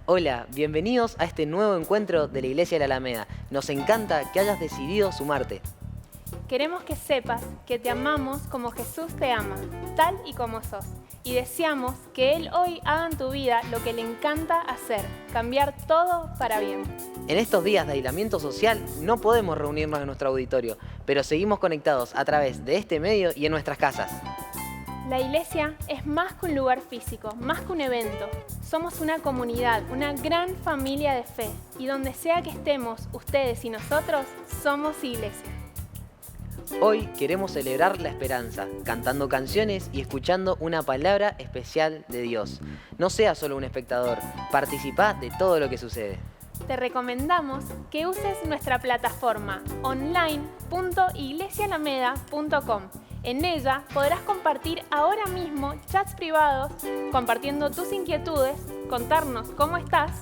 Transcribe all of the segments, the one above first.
Hola, bienvenidos a este nuevo encuentro de la Iglesia de la Alameda. Nos encanta que hayas decidido sumarte. Queremos que sepas que te amamos como Jesús te ama, tal y como sos. Y deseamos que Él hoy haga en tu vida lo que le encanta hacer, cambiar todo para bien. En estos días de aislamiento social no podemos reunirnos en nuestro auditorio, pero seguimos conectados a través de este medio y en nuestras casas. La iglesia es más que un lugar físico, más que un evento. Somos una comunidad, una gran familia de fe. Y donde sea que estemos, ustedes y nosotros, somos iglesia. Hoy queremos celebrar la esperanza, cantando canciones y escuchando una palabra especial de Dios. No seas solo un espectador, participa de todo lo que sucede. Te recomendamos que uses nuestra plataforma online.iglesiaalameda.com. En ella podrás compartir ahora mismo chats privados, compartiendo tus inquietudes, contarnos cómo estás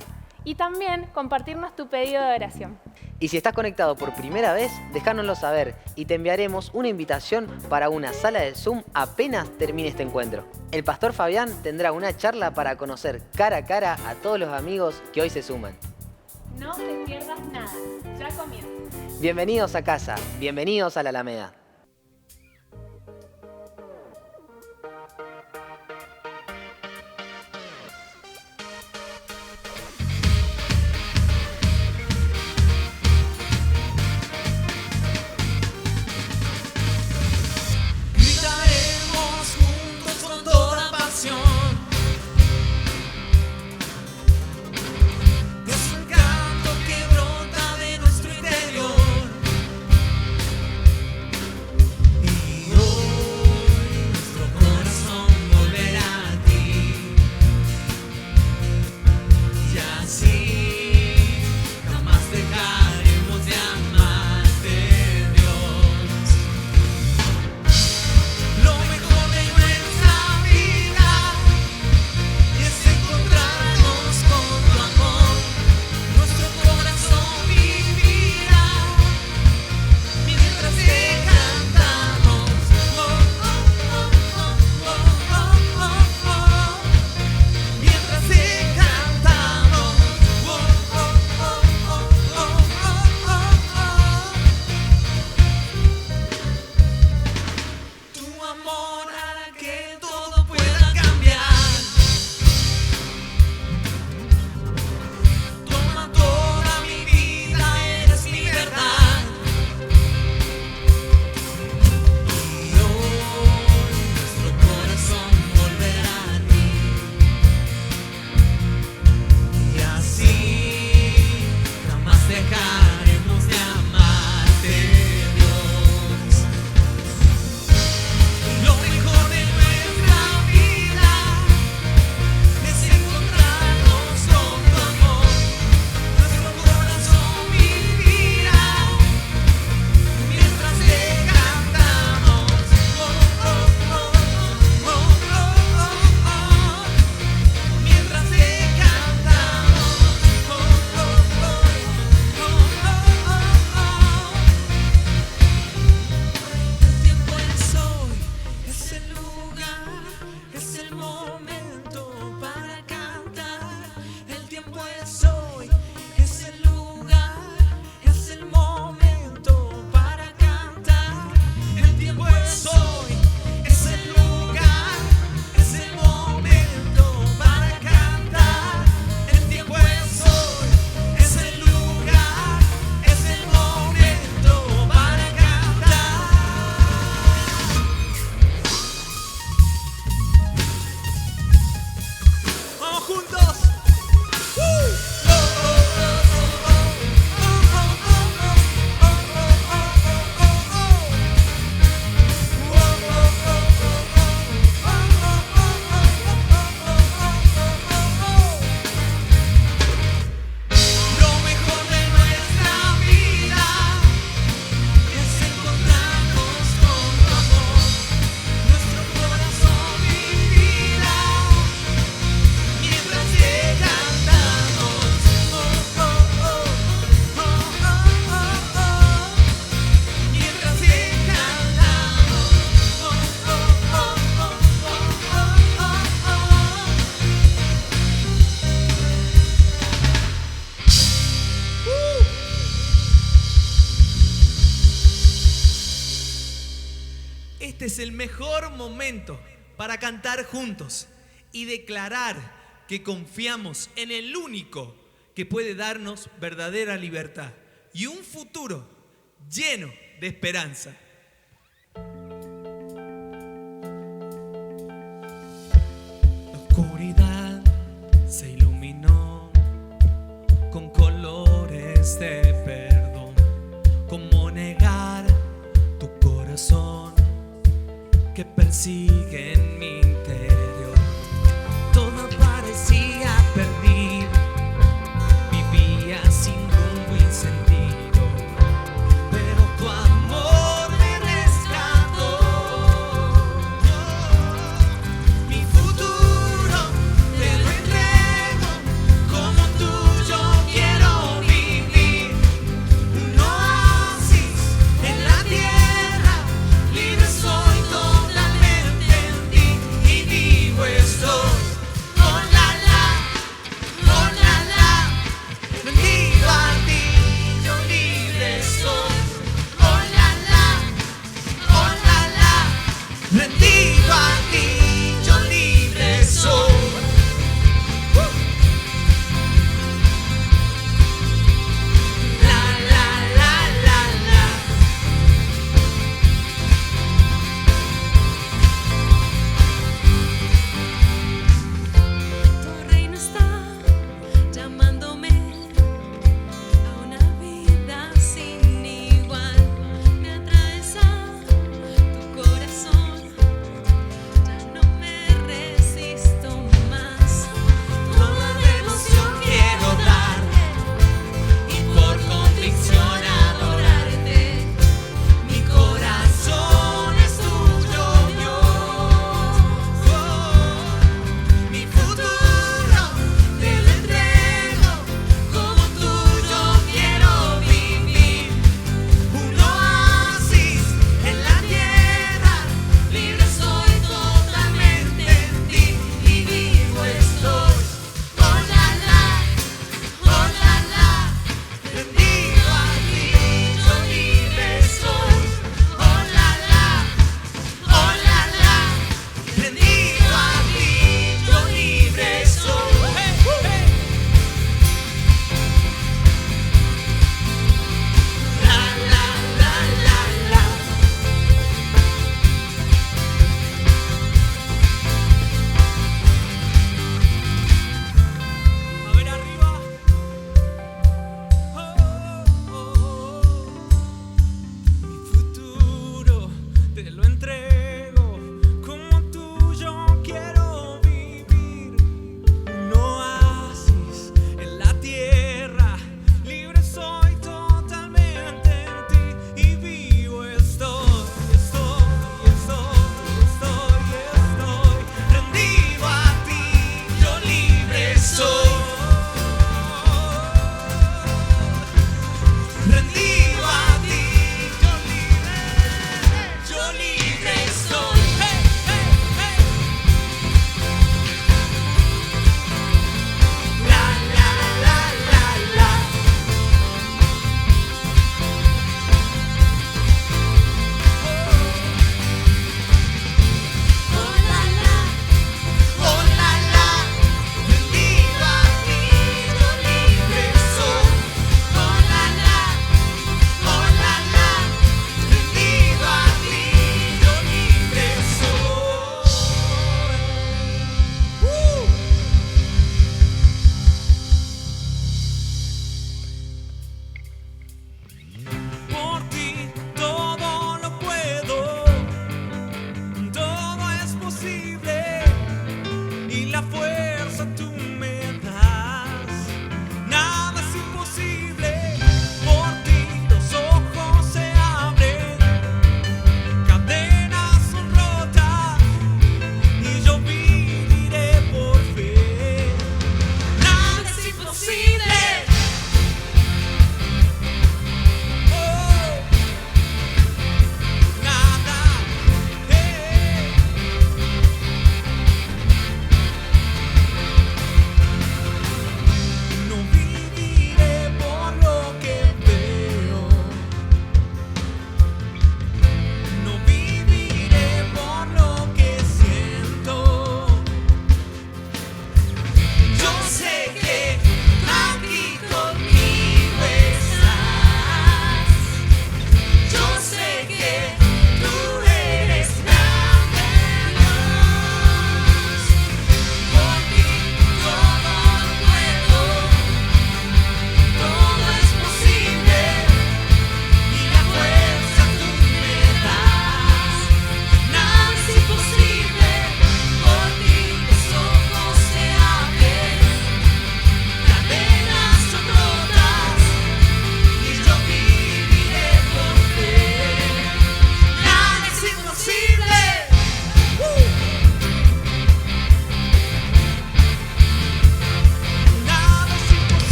y también compartirnos tu pedido de oración. Y si estás conectado por primera vez, déjanoslo saber y te enviaremos una invitación para una sala de Zoom apenas termine este encuentro. El pastor Fabián tendrá una charla para conocer cara a cara a todos los amigos que hoy se suman. No te pierdas nada, ya comienza. Bienvenidos a casa, bienvenidos a la Alameda. Gritaremos juntos con toda pasión. Es un canto que brota de nuestro interior. Este es el mejor momento para cantar juntos y declarar que confiamos en el único que puede darnos verdadera libertad y un futuro lleno de esperanza. La oscuridad se iluminó con colores de perdón. ¿Cómo negar tu corazón que persigue en mi interior? Todo parecía perdido, vivía sin rumbo y sentido, pero tu amor me rescató. Mi futuro te lo entrego, como tuyo quiero vivir. Un oasis en la tierra, libre soy totalmente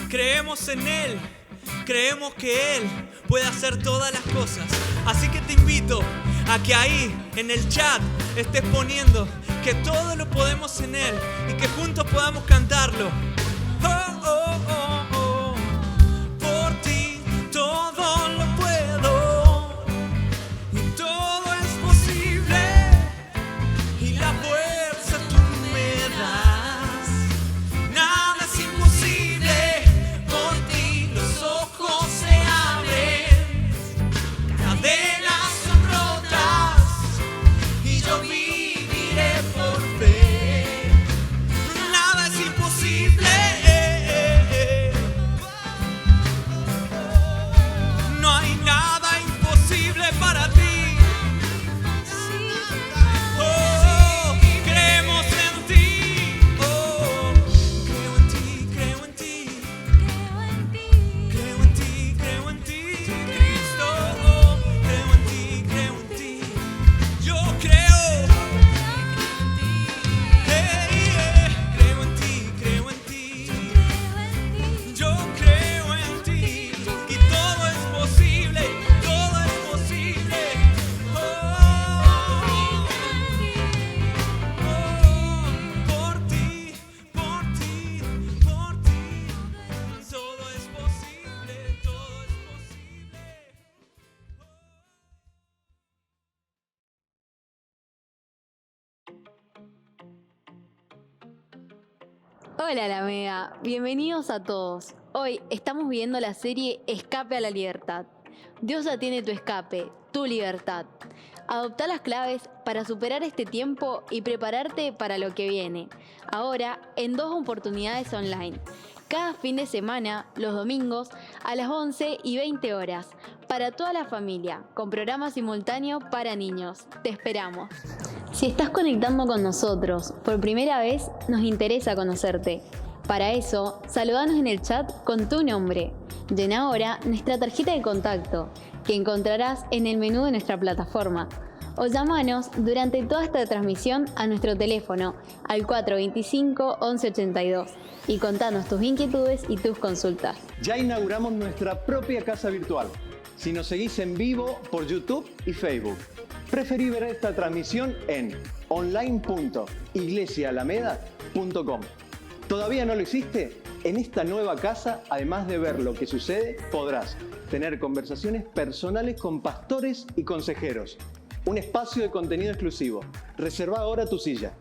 Creemos en Él, creemos que Él puede hacer todas las cosas. Así que te invito a que ahí en el chat estés poniendo que todo lo podemos en Él y que juntos podamos cantarlo. Oh, oh, oh, oh. Por ti todo lo puedo y todo es posible y la fuerza tú me das. Nada es imposible, por ti los ojos se abren, cadenas son rotas y yo viviré por fe. Nada es imposible. No hay nada imposible para ti. Oh, creemos en ti. Oh, creo en ti, creo en ti. Creo en ti, creo en ti, Cristo. Oh, creo en ti, creo en ti. Yo creo. Creo en ti, creo en ti. Yo creo en ti. Y todo es posible, todo es posible. Por ti, por ti, por ti. Todo es posible, todo es posible. Hola Alameda, bienvenidos a todos. Hoy estamos viendo la serie Escape a la Libertad. Dios ya tiene tu escape, tu libertad. Adoptá las claves para superar este tiempo y prepararte para lo que viene. Ahora en 2 oportunidades online. Cada fin de semana, los domingos, a las 11 y 20 horas. Para toda la familia, con programa simultáneo para niños. Te esperamos. Si estás conectando con nosotros por primera vez, nos interesa conocerte. Para eso, saludanos en el chat con tu nombre. Llena ahora nuestra tarjeta de contacto, que encontrarás en el menú de nuestra plataforma. O llamanos durante toda esta transmisión a nuestro teléfono al 425-1182 y contanos tus inquietudes y tus consultas. Ya inauguramos nuestra propia casa virtual. Si nos seguís en vivo por YouTube y Facebook. Preferí ver esta transmisión en online.iglesiaalameda.com. ¿Todavía no lo hiciste? En esta nueva casa, además de ver lo que sucede, podrás tener conversaciones personales con pastores y consejeros. Un espacio de contenido exclusivo. Reserva ahora tu silla.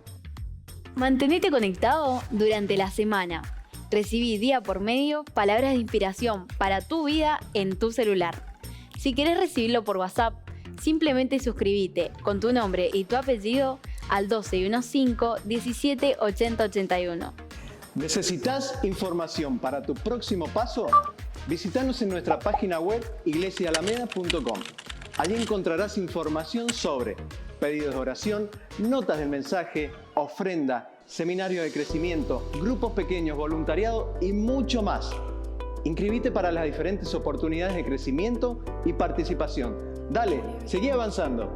Mantenete conectado durante la semana. Recibí día por medio palabras de inspiración para tu vida en tu celular. Si querés recibirlo por WhatsApp, simplemente suscríbete con tu nombre y tu apellido al 1215-178081. ¿Necesitas información para tu próximo paso? Visítanos en nuestra página web iglesiaalameda.com. Allí encontrarás información sobre pedidos de oración, notas del mensaje, ofrenda, seminario de crecimiento, grupos pequeños, voluntariado y mucho más. Inscribite para las diferentes oportunidades de crecimiento y participación. Dale, seguí avanzando.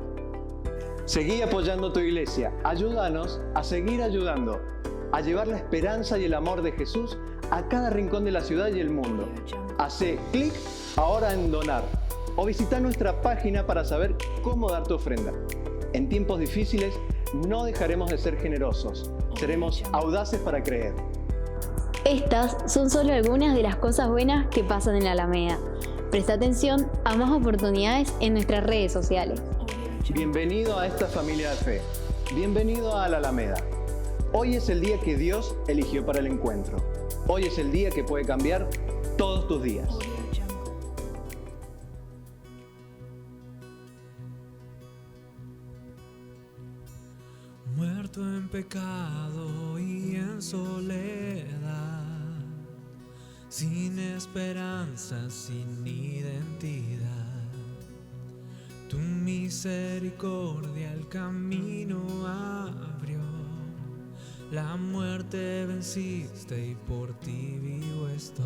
Seguí apoyando tu iglesia. Ayúdanos a seguir ayudando, a llevar la esperanza y el amor de Jesús a cada rincón de la ciudad y el mundo. Hacé clic ahora en donar o visita nuestra página para saber cómo dar tu ofrenda. En tiempos difíciles no dejaremos de ser generosos. Seremos audaces para creer. Estas son solo algunas de las cosas buenas que pasan en la Alameda. Presta atención a más oportunidades en nuestras redes sociales. Bienvenido a esta familia de fe. Bienvenido a la Alameda. Hoy es el día que Dios eligió para el encuentro. Hoy es el día que puede cambiar todos tus días. Muerto en pecado y en soledad, sin esperanza, sin identidad. Tu misericordia el camino abrió, la muerte venciste y por ti vivo estoy.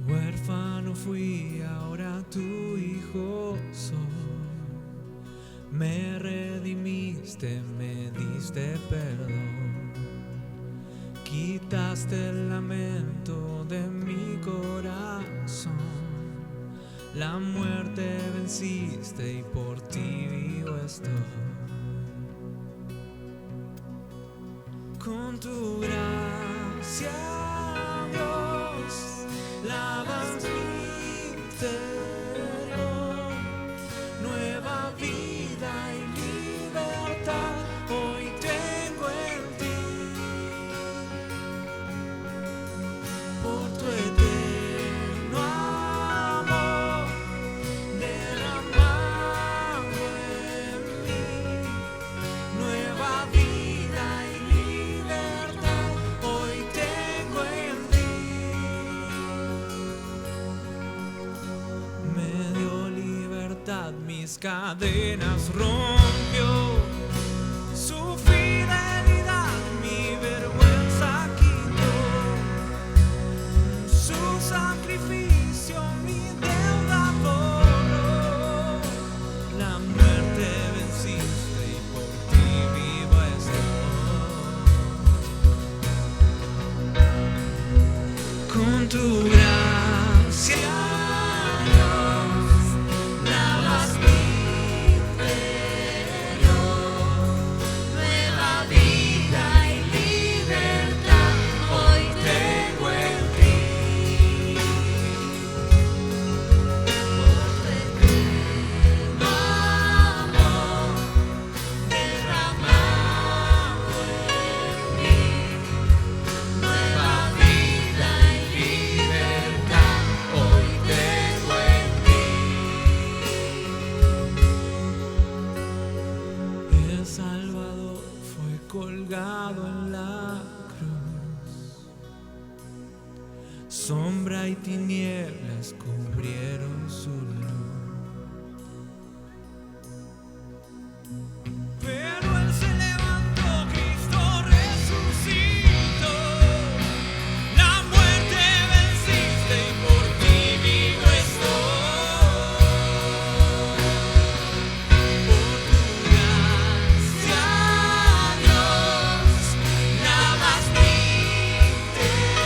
Huérfano fui, ahora tu hijo soy. Me redimiste, me diste perdón. Quitaste el lamento de mi corazón, la muerte venciste y por ti vivo estoy. Con tu gracia, Dios, lavas mi interior, nueva vida y libertad hoy tengo en ti. Por tu eterno amor derramado en mí, nueva vida y libertad hoy tengo en ti. Me dio libertad, mis cadenas rompió, su fidelidad mi vergüenza quitó. Su sacrificio mi deuda borró, la muerte venciste y por ti vivo estoy. Con tu gracia, Dios, lavas mi interior, nueva vida y libertad hoy tengo en ti. El Salvador fue colgado en la cruz, sombra y tinieblas cubrieron su luz. Pero Él se levantó, Cristo resucitó, la muerte venciste y por ti vivo estoy. Por tu gracia, Dios, lavas mi interior,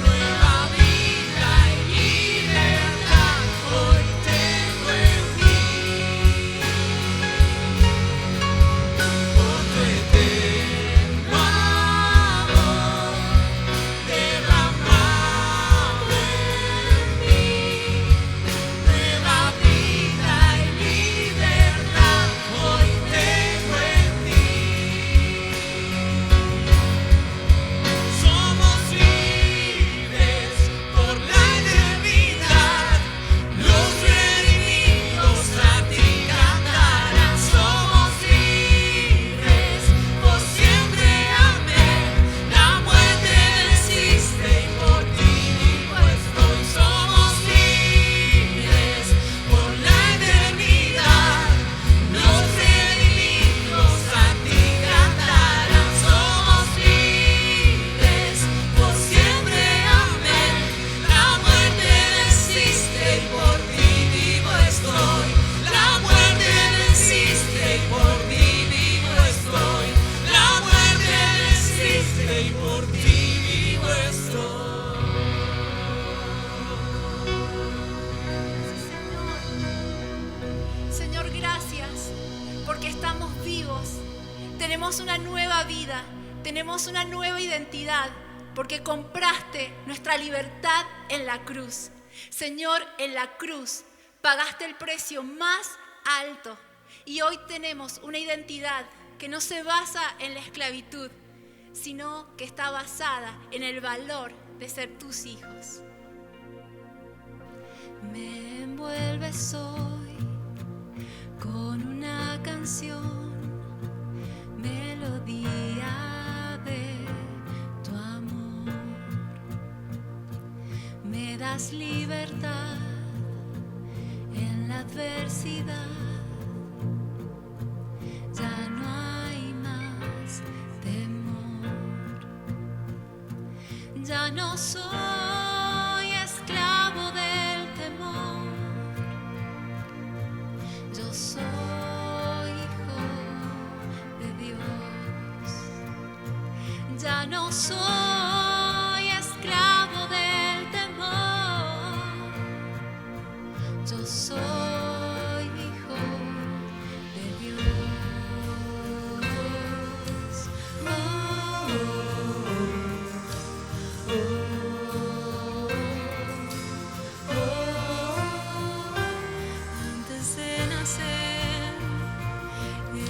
nueva vida y libertad hoy tengo en ti. Por tu eterno amor derramado en mí, nueva vida y libertad hoy tengo en ti. Somos libres por la eternidad, los redimidos a ti cantarán. Somos libres por siempre, amén. La muerte venciste y por ti vivo estoy. Somos libres por la eternidad, los redimidos a ti cantarán. Somos libres por siempre, amén. La muerte venciste y por ti vivo estoy. La muerte venciste y por ti vivo estoy. La muerte venciste y por ti vivo estoy. Señor, gracias porque estamos vivos, tenemos una nueva vida, tenemos una nueva identidad, porque compraste nuestra libertad en la cruz. Señor, en la cruz pagaste el precio más alto y hoy tenemos una identidad que no se basa en la esclavitud, sino que está basada en el valor de ser tus hijos. Me envuelves hoy con una canción, melodía de tu amor. Me das libertad en la adversidad. Ya no hay más temor. Ya no soy esclavo del temor. Yo soy hijo de Dios. Ya no soy esclavo del temor, yo soy hijo de Dios. Antes de nacer,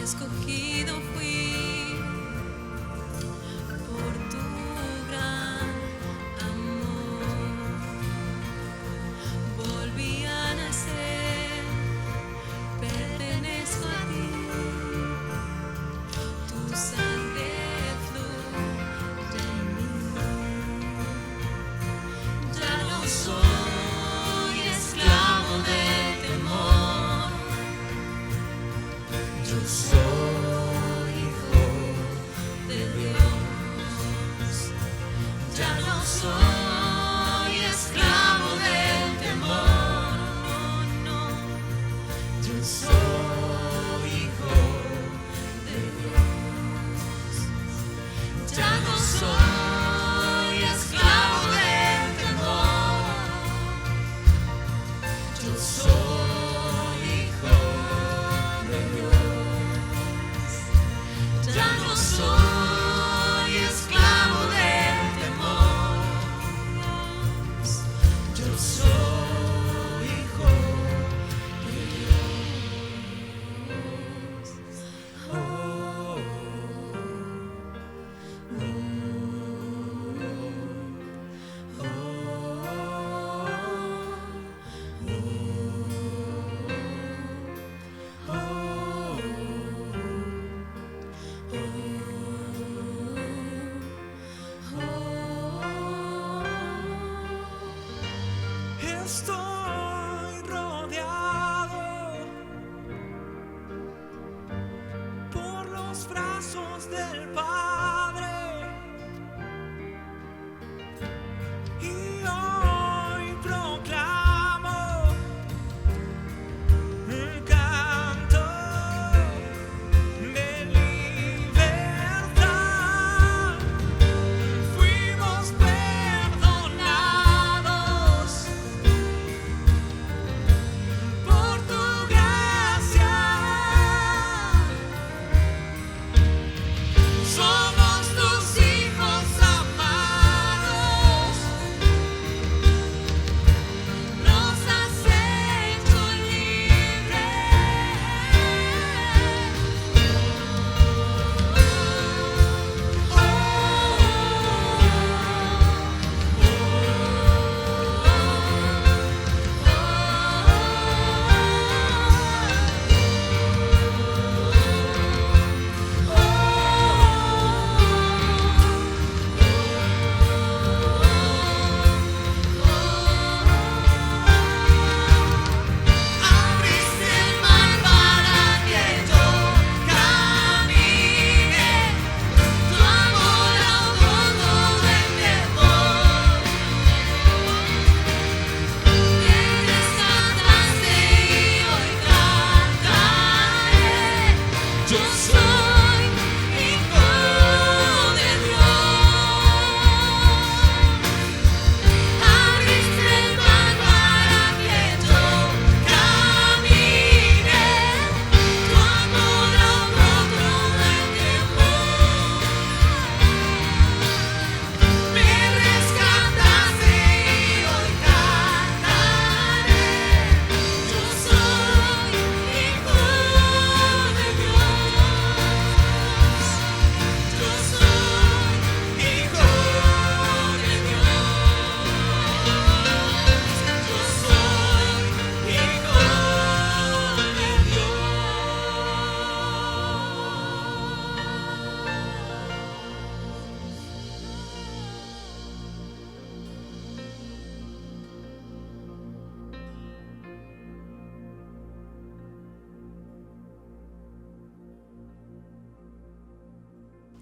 escogido fui por tu gran amor. Volví a nacer, pertenezco a ti. Tu sangre fluye en mí. Ya no soy esclavo del temor, yo soy hijo de Dios. Ya no soy esclavo del temor, no, yo soy hijo de Dios. Ya no soy esclavo del temor, yo soy hijo de Dios. Ya no soy esclavo del temor, yo soy hijo de Estoy rodeado por los brazos del Padre y hoy proclamo un canto de libertad. Fuimos perdonados por tu gracia. Somos tus hijos amados. Nos has hecho abriste el mar para que yo camine. Tu amor ahogó todo el temor. Me rescataste y hoy cantaré. Yo soy hijo de Dios. Abriste el mar para que yo camine. Tu amor ahogó todo el temor. Me rescataste y hoy cantaré. Yo soy hijo de Dios. Yo soy hijo de Dios. Yo soy hijo de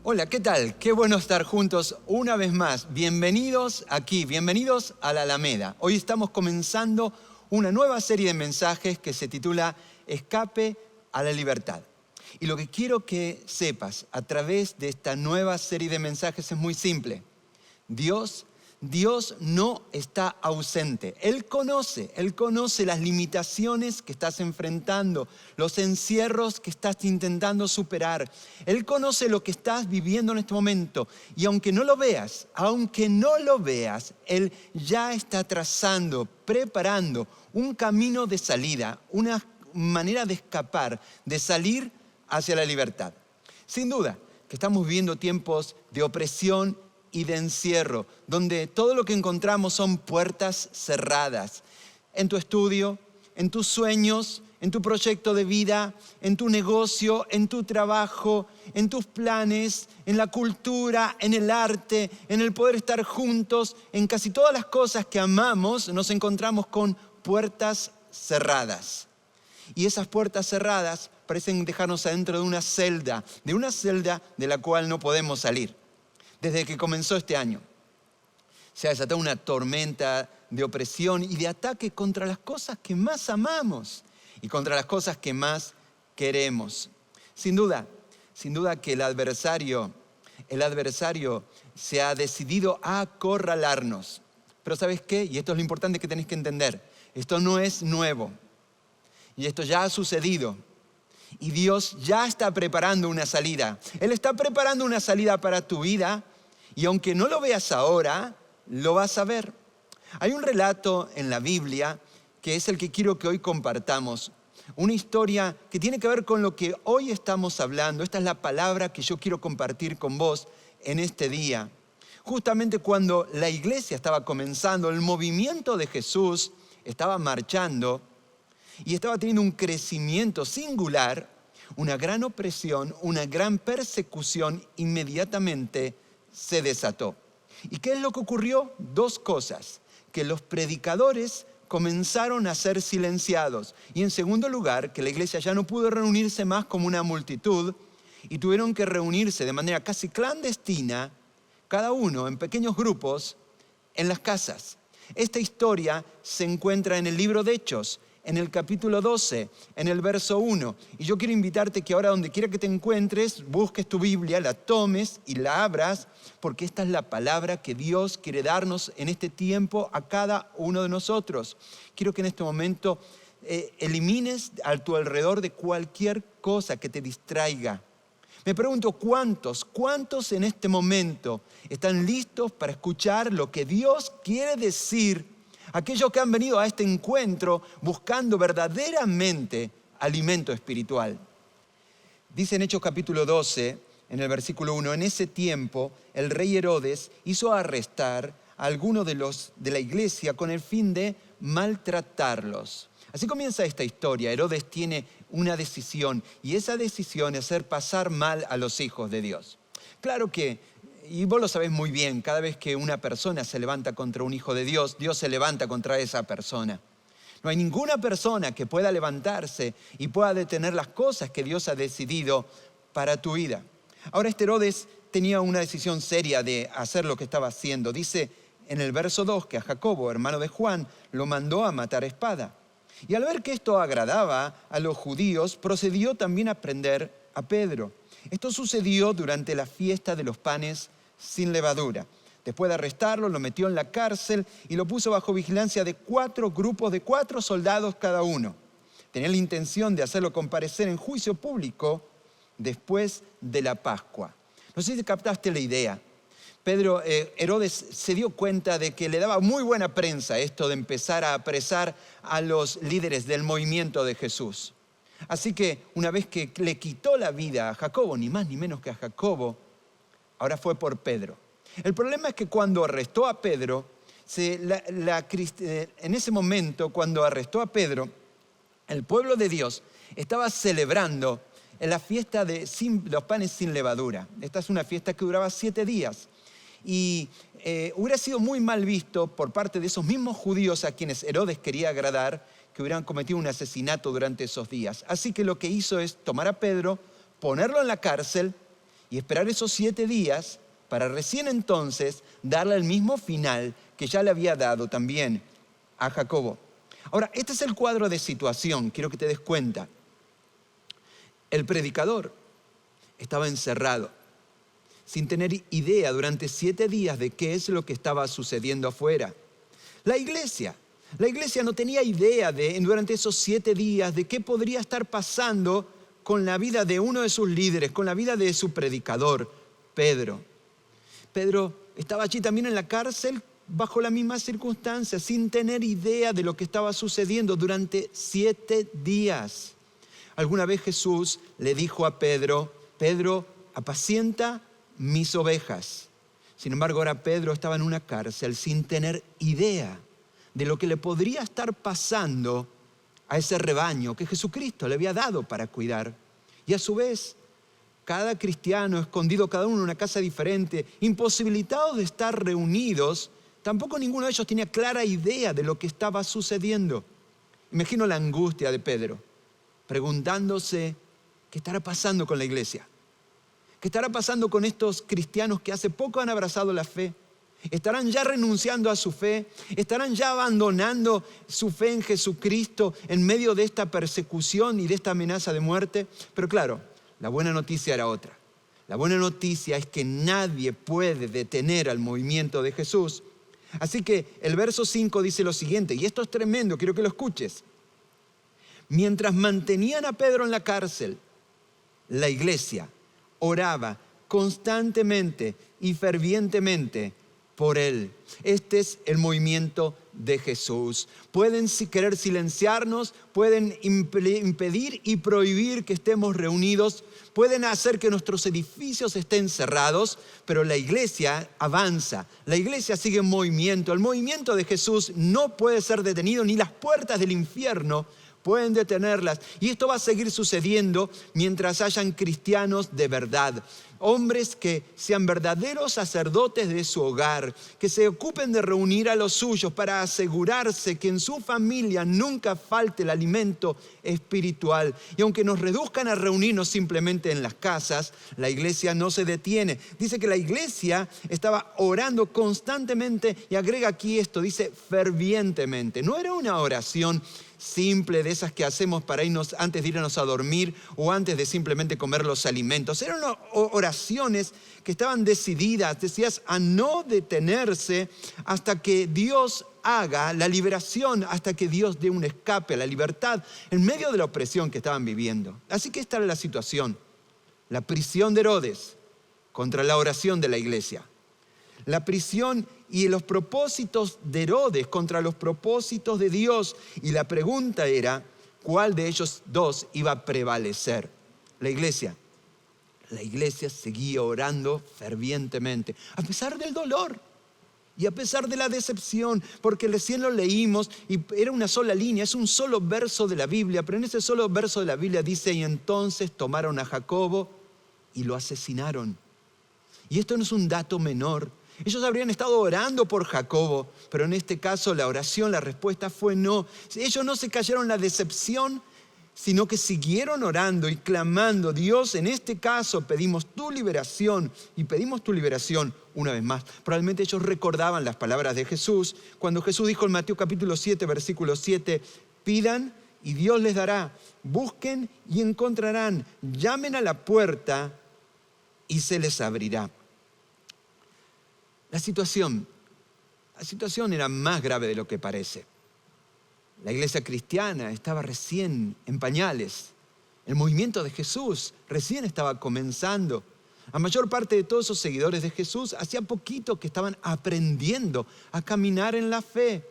Hola, ¿qué tal? Qué bueno estar juntos una vez más. Bienvenidos aquí, bienvenidos a la Alameda. Hoy estamos comenzando una nueva serie de mensajes que se titula Escape a la Libertad. Y lo que quiero que sepas a través de esta nueva serie de mensajes es muy simple. Dios no está ausente. Él conoce las limitaciones que estás enfrentando, los encierros que estás intentando superar. Él conoce lo que estás viviendo en este momento. Y aunque no lo veas, Él ya está trazando, preparando un camino de salida, una manera de escapar, de salir hacia la libertad. Sin duda que estamos viviendo tiempos de opresión y de encierro, donde todo lo que encontramos son puertas cerradas. En tu estudio, en tus sueños, en tu proyecto de vida, en tu negocio, en tu trabajo, en tus planes, en la cultura, en el arte, en el poder estar juntos, en casi todas las cosas que amamos, nos encontramos con puertas cerradas. Y esas puertas cerradas parecen dejarnos adentro de una celda de la cual no podemos salir. Desde que comenzó este año, se ha desatado una tormenta de opresión y de ataque contra las cosas que más amamos y contra las cosas que más queremos. Sin duda que el adversario se ha decidido a acorralarnos. Pero ¿sabes qué? Y esto es lo importante que tenés que entender. Esto no es nuevo. Y esto ya ha sucedido. Y Dios ya está preparando una salida. Él está preparando una salida para tu vida. Y aunque no lo veas ahora, lo vas a ver. Hay un relato en la Biblia que es el que quiero que hoy compartamos. Una historia que tiene que ver con lo que hoy estamos hablando. Esta es la palabra que yo quiero compartir con vos en este día. Justamente cuando la iglesia estaba comenzando, el movimiento de Jesús estaba marchando y estaba teniendo un crecimiento singular, una gran opresión, una gran persecución inmediatamente se desató. ¿Y qué es lo que ocurrió? Dos cosas. Que los predicadores comenzaron a ser silenciados. Y en segundo lugar, que la iglesia ya no pudo reunirse más como una multitud y tuvieron que reunirse de manera casi clandestina, cada uno en pequeños grupos, en las casas. Esta historia se encuentra en el libro de Hechos, en el capítulo 12, en el verso 1. Y yo quiero invitarte que ahora donde quiera que te encuentres, busques tu Biblia, la tomes y la abras, porque esta es la palabra que Dios quiere darnos en este tiempo a cada uno de nosotros. Quiero que en este momento elimines a tu alrededor de cualquier cosa que te distraiga. Me pregunto, ¿cuántos en este momento están listos para escuchar lo que Dios quiere decir? Aquellos que han venido a este encuentro buscando verdaderamente alimento espiritual. Dice en Hechos capítulo 12, en el versículo 1, en ese tiempo el rey Herodes hizo arrestar a algunos de la iglesia con el fin de maltratarlos. Así comienza esta historia. Herodes tiene una decisión y esa decisión es hacer pasar mal a los hijos de Dios. Claro que, y vos lo sabés muy bien, cada vez que una persona se levanta contra un hijo de Dios, Dios se levanta contra esa persona. No hay ninguna persona que pueda levantarse y pueda detener las cosas que Dios ha decidido para tu vida. Ahora este Herodes tenía una decisión seria de hacer lo que estaba haciendo. Dice en el verso 2 que a Jacobo, hermano de Juan, lo mandó a matar a espada. Y al ver que esto agradaba a los judíos, procedió también a prender a Pedro. Esto sucedió durante la fiesta de los panes sin levadura. Después de arrestarlo, lo metió en la cárcel y lo puso bajo vigilancia de 4 grupos de 4 soldados cada uno. Tenía la intención de hacerlo comparecer en juicio público después de la Pascua. No sé si captaste la idea. Herodes se dio cuenta de que le daba muy buena prensa esto de empezar a apresar a los líderes del movimiento de Jesús. Así que una vez que le quitó la vida a Jacobo, ni más ni menos que a Jacobo, ahora fue por Pedro. El problema es que cuando arrestó a Pedro, en ese momento, cuando arrestó a Pedro, el pueblo de Dios estaba celebrando en la fiesta de los panes sin levadura. Esta es una fiesta que duraba 7 días. Y hubiera sido muy mal visto por parte de esos mismos judíos a quienes Herodes quería agradar, que hubieran cometido un asesinato durante esos días. Así que lo que hizo es tomar a Pedro, ponerlo en la cárcel y esperar esos 7 días para recién entonces darle el mismo final que ya le había dado también a Jacobo. Ahora, este es el cuadro de situación, quiero que te des cuenta. El predicador estaba encerrado, sin tener idea durante 7 días de qué es lo que estaba sucediendo afuera. La iglesia no tenía idea durante esos 7 días de qué podría estar pasando con la vida de uno de sus líderes, con la vida de su predicador, Pedro. Pedro estaba allí también en la cárcel bajo las mismas circunstancias, sin tener idea de lo que estaba sucediendo durante 7 días. Alguna vez Jesús le dijo a Pedro, Pedro, apacienta mis ovejas. Sin embargo, ahora Pedro estaba en una cárcel sin tener idea de lo que le podría estar pasando a ese rebaño que Jesucristo le había dado para cuidar. Y a su vez, cada cristiano escondido, cada uno en una casa diferente, imposibilitados de estar reunidos, tampoco ninguno de ellos tenía clara idea de lo que estaba sucediendo. Imagino la angustia de Pedro, preguntándose qué estará pasando con la iglesia. ¿Qué estará pasando con estos cristianos que hace poco han abrazado la fe? ¿Estarán ya renunciando a su fe? ¿Estarán ya abandonando su fe en Jesucristo en medio de esta persecución y de esta amenaza de muerte? Pero claro, la buena noticia era otra. La buena noticia es que nadie puede detener al movimiento de Jesús. Así que el verso 5 dice lo siguiente, y esto es tremendo, quiero que lo escuches. Mientras mantenían a Pedro en la cárcel, la iglesia oraba constantemente y fervientemente por él. Este es el movimiento de Jesús. Pueden querer silenciarnos, pueden impedir y prohibir que estemos reunidos, pueden hacer que nuestros edificios estén cerrados, pero la iglesia avanza, la iglesia sigue en movimiento. El movimiento de Jesús no puede ser detenido, ni las puertas del infierno pueden detenerlas. Y esto va a seguir sucediendo mientras hayan cristianos de verdad. Hombres que sean verdaderos sacerdotes de su hogar, que se ocupen de reunir a los suyos para asegurarse que en su familia nunca falte el alimento espiritual. Y aunque nos reduzcan a reunirnos simplemente en las casas, la iglesia no se detiene. Dice que la iglesia estaba orando constantemente y agrega aquí esto, dice fervientemente. No era una oración simple de esas que hacemos para irnos antes de irnos a dormir o antes de simplemente comer los alimentos. Eran oraciones que estaban decididas, decías, a no detenerse hasta que Dios haga la liberación, hasta que Dios dé un escape a la libertad en medio de la opresión que estaban viviendo. Así que esta era la situación. La prisión de Herodes contra la oración de la iglesia. La prisión y los propósitos de Herodes contra los propósitos de Dios. Y la pregunta era, ¿cuál de ellos dos iba a prevalecer? La iglesia seguía orando fervientemente, a pesar del dolor y a pesar de la decepción, porque recién lo leímos y era una sola línea, es un solo verso de la Biblia, pero en ese solo verso de la Biblia dice, y entonces tomaron a Jacobo y lo asesinaron. Y esto no es un dato menor. Ellos habrían estado orando por Jacobo, pero en este caso la oración, la respuesta fue no. Ellos no se cayeron en la decepción, sino que siguieron orando y clamando. Dios, en este caso pedimos tu liberación y pedimos tu liberación una vez más. Probablemente ellos recordaban las palabras de Jesús cuando Jesús dijo en Mateo capítulo 7, versículo 7, pidan y Dios les dará, busquen y encontrarán, llamen a la puerta y se les abrirá. La situación era más grave de lo que parece. La iglesia cristiana estaba recién en pañales. El movimiento de Jesús recién estaba comenzando. La mayor parte de todos esos seguidores de Jesús hacía poquito que estaban aprendiendo a caminar en la fe.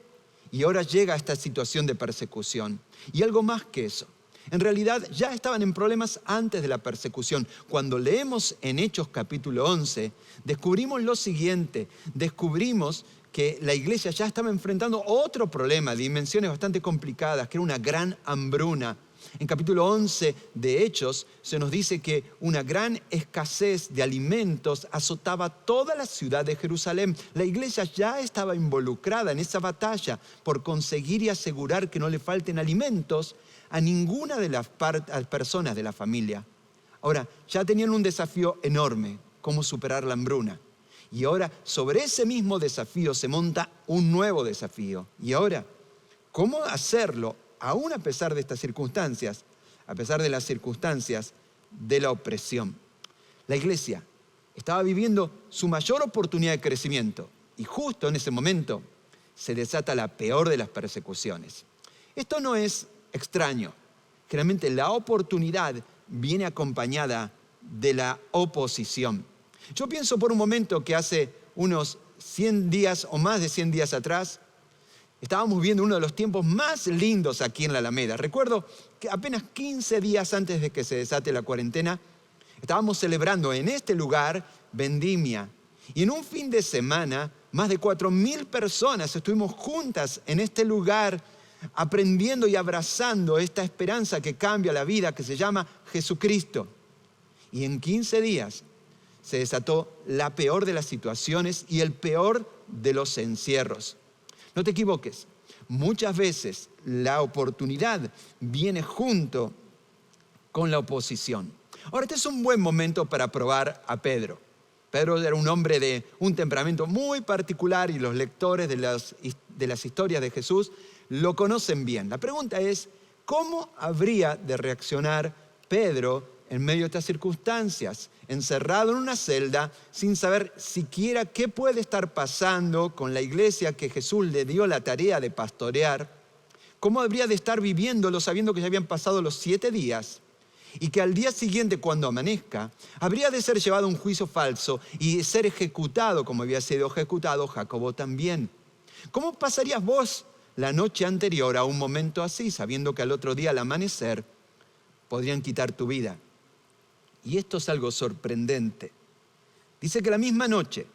Y ahora llega esta situación de persecución. Y algo más que eso. En realidad ya estaban en problemas antes de la persecución. Cuando leemos en Hechos capítulo 11, descubrimos lo siguiente. Descubrimos que la iglesia ya estaba enfrentando otro problema, dimensiones bastante complicadas, que era una gran hambruna. En capítulo 11 de Hechos se nos dice que una gran escasez de alimentos azotaba toda la ciudad de Jerusalén. La iglesia ya estaba involucrada en esa batalla por conseguir y asegurar que no le falten alimentos a ninguna de las personas de la familia. Ahora, ya tenían un desafío enorme, cómo superar la hambruna. Y ahora, sobre ese mismo desafío se monta un nuevo desafío. Y ahora, ¿cómo hacerlo aún a pesar de estas circunstancias? A pesar de las circunstancias de la opresión. La iglesia estaba viviendo su mayor oportunidad de crecimiento y justo en ese momento se desata la peor de las persecuciones. Esto no es extraño. Generalmente la oportunidad viene acompañada de la oposición. Yo pienso por un momento que hace unos 100 días o más de 100 días atrás, estábamos viendo uno de los tiempos más lindos aquí en la Alameda. Recuerdo que apenas 15 días antes de que se desate la cuarentena, estábamos celebrando en este lugar Vendimia. Y en un fin de semana, más de 4.000 personas estuvimos juntas en este lugar aprendiendo y abrazando esta esperanza que cambia la vida, que se llama Jesucristo. Y en 15 días se desató la peor de las situaciones y el peor de los encierros. No te equivoques, muchas veces la oportunidad viene junto con la oposición. Ahora, este es un buen momento para probar a Pedro. Pedro era un hombre de un temperamento muy particular y los lectores de las historias de Jesús lo conocen bien. La pregunta es, ¿cómo habría de reaccionar Pedro en medio de estas circunstancias? Encerrado en una celda, sin saber siquiera qué puede estar pasando con la iglesia que Jesús le dio la tarea de pastorear. ¿Cómo habría de estar viviéndolo sabiendo que ya habían pasado los 7 días? Y que al día siguiente, cuando amanezca, habría de ser llevado a un juicio falso y ser ejecutado como había sido ejecutado Jacobo también. ¿Cómo pasarías vos la noche anterior a un momento así, sabiendo que al otro día, al amanecer, podrían quitar tu vida? Y esto es algo sorprendente. Dice que la misma noche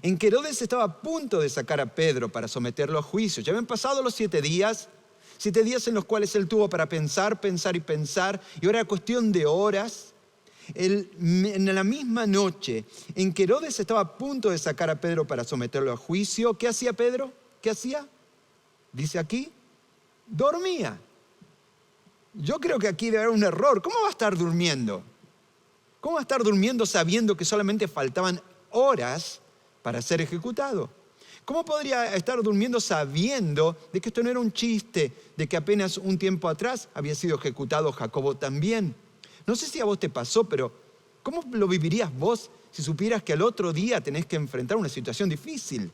en que Herodes estaba a punto de sacar a Pedro para someterlo a juicio, ya habían pasado los 7 días, 7 días en los cuales él tuvo para pensar, y ahora era cuestión de horas. En la misma noche en que Herodes estaba a punto de sacar a Pedro para someterlo a juicio, ¿qué hacía Pedro? ¿Qué hacía? Dice aquí, dormía. Yo creo que aquí debe haber un error. ¿Cómo va a estar durmiendo? ¿Cómo va a estar durmiendo sabiendo que solamente faltaban horas para ser ejecutado? ¿Cómo podría estar durmiendo sabiendo de que esto no era un chiste, de que apenas un tiempo atrás había sido ejecutado Jacobo también? No sé si a vos te pasó, pero ¿cómo lo vivirías vos si supieras que al otro día tenés que enfrentar una situación difícil?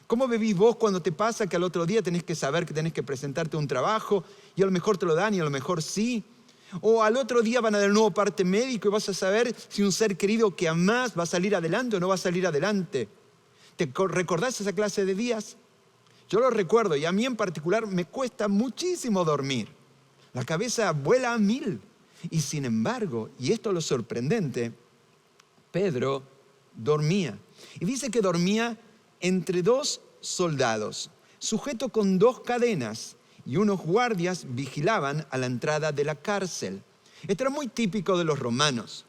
¿Cómo vivís vos cuando te pasa que al otro día tenés que saber que tenés que presentarte un trabajo y a lo mejor te lo dan y a lo mejor sí? O al otro día van a dar un nuevo parte médico y vas a saber si un ser querido que amás va a salir adelante o no va a salir adelante. ¿Te recordás esa clase de días? Yo lo recuerdo y a mí en particular me cuesta muchísimo dormir. La cabeza vuela a 1000. Y sin embargo, y esto es lo sorprendente, Pedro dormía. Y dice que dormía entre 2 soldados, sujeto con 2 cadenas, y unos guardias vigilaban a la entrada de la cárcel. Esto era muy típico de los romanos.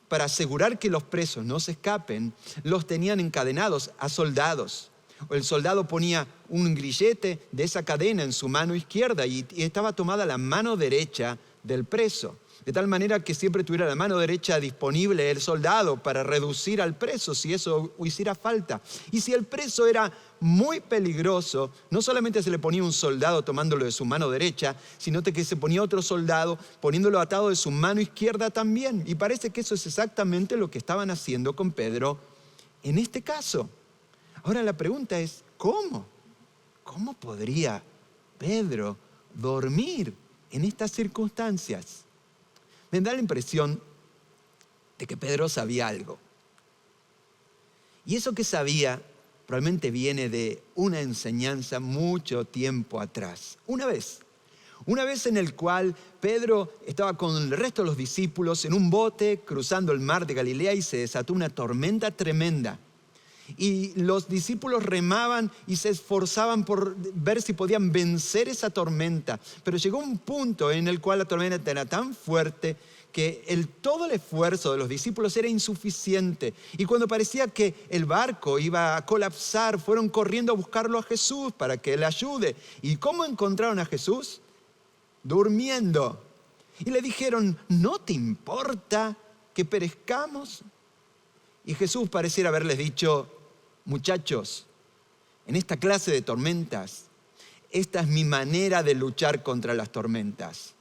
Para asegurar que los presos no se escapen, los tenían encadenados a soldados. El soldado ponía un grillete de esa cadena en su mano izquierda y estaba tomada la mano derecha del preso. De tal manera que siempre tuviera la mano derecha disponible el soldado para reducir al preso si eso hiciera falta. Y si el preso era muy peligroso, no solamente se le ponía un soldado tomándolo de su mano derecha, sino que se ponía otro soldado poniéndolo atado de su mano izquierda también. Y parece que eso es exactamente lo que estaban haciendo con Pedro en este caso. Ahora la pregunta es, ¿cómo? ¿Cómo podría Pedro dormir en estas circunstancias? Me da la impresión de que Pedro sabía algo. Y eso que sabía probablemente viene de una enseñanza mucho tiempo atrás. Una vez en el cual Pedro estaba con el resto de los discípulos en un bote cruzando el mar de Galilea y se desató una tormenta tremenda. Y los discípulos remaban y se esforzaban por ver si podían vencer esa tormenta. Pero llegó un punto en el cual la tormenta era tan fuerte que todo el esfuerzo de los discípulos era insuficiente. Y cuando parecía que el barco iba a colapsar, fueron corriendo a buscarlo a Jesús para que le ayude. ¿Y cómo encontraron a Jesús? Durmiendo. Y le dijeron, ¿no te importa que perezcamos? Y Jesús pareciera haberles dicho, muchachos, en esta clase de tormentas, esta es mi manera de luchar contra las tormentas,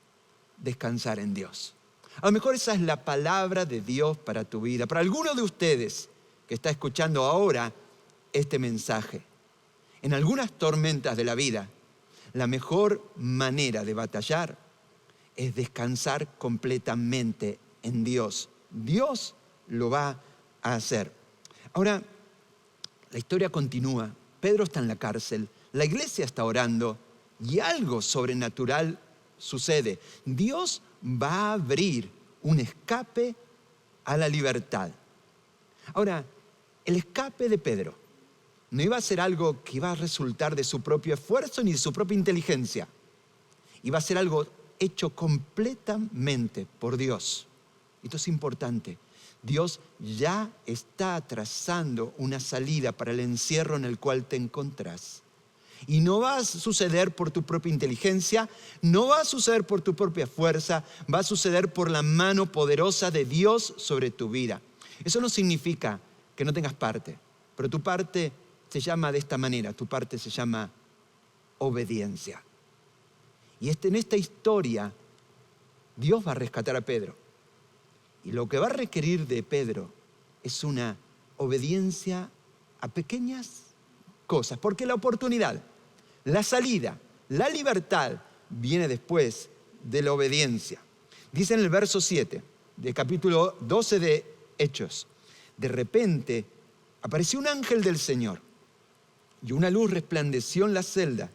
descansar en Dios. A lo mejor esa es la palabra de Dios para tu vida. Para alguno de ustedes que está escuchando ahora este mensaje, en algunas tormentas de la vida, la mejor manera de batallar es descansar completamente en Dios. Dios lo va a hacer. Ahora, la historia continúa. Pedro está en la cárcel, la iglesia está orando y algo sobrenatural sucede. Dios va a abrir un escape a la libertad. Ahora, el escape de Pedro no iba a ser algo que iba a resultar de su propio esfuerzo ni de su propia inteligencia. Iba a ser algo hecho completamente por Dios. Esto es importante. Dios ya está trazando una salida para el encierro en el cual te encontrás. Y no va a suceder por tu propia inteligencia, no va a suceder por tu propia fuerza, va a suceder por la mano poderosa de Dios sobre tu vida. Eso no significa que no tengas parte, pero tu parte se llama de esta manera, tu parte se llama obediencia. Y en esta historia, Dios va a rescatar a Pedro. Y lo que va a requerir de Pedro es una obediencia a pequeñas cosas, porque la oportunidad, la salida, la libertad viene después de la obediencia. Dice en el verso 7 del capítulo 12 de Hechos: de repente apareció un ángel del Señor y una luz resplandeció en la celda.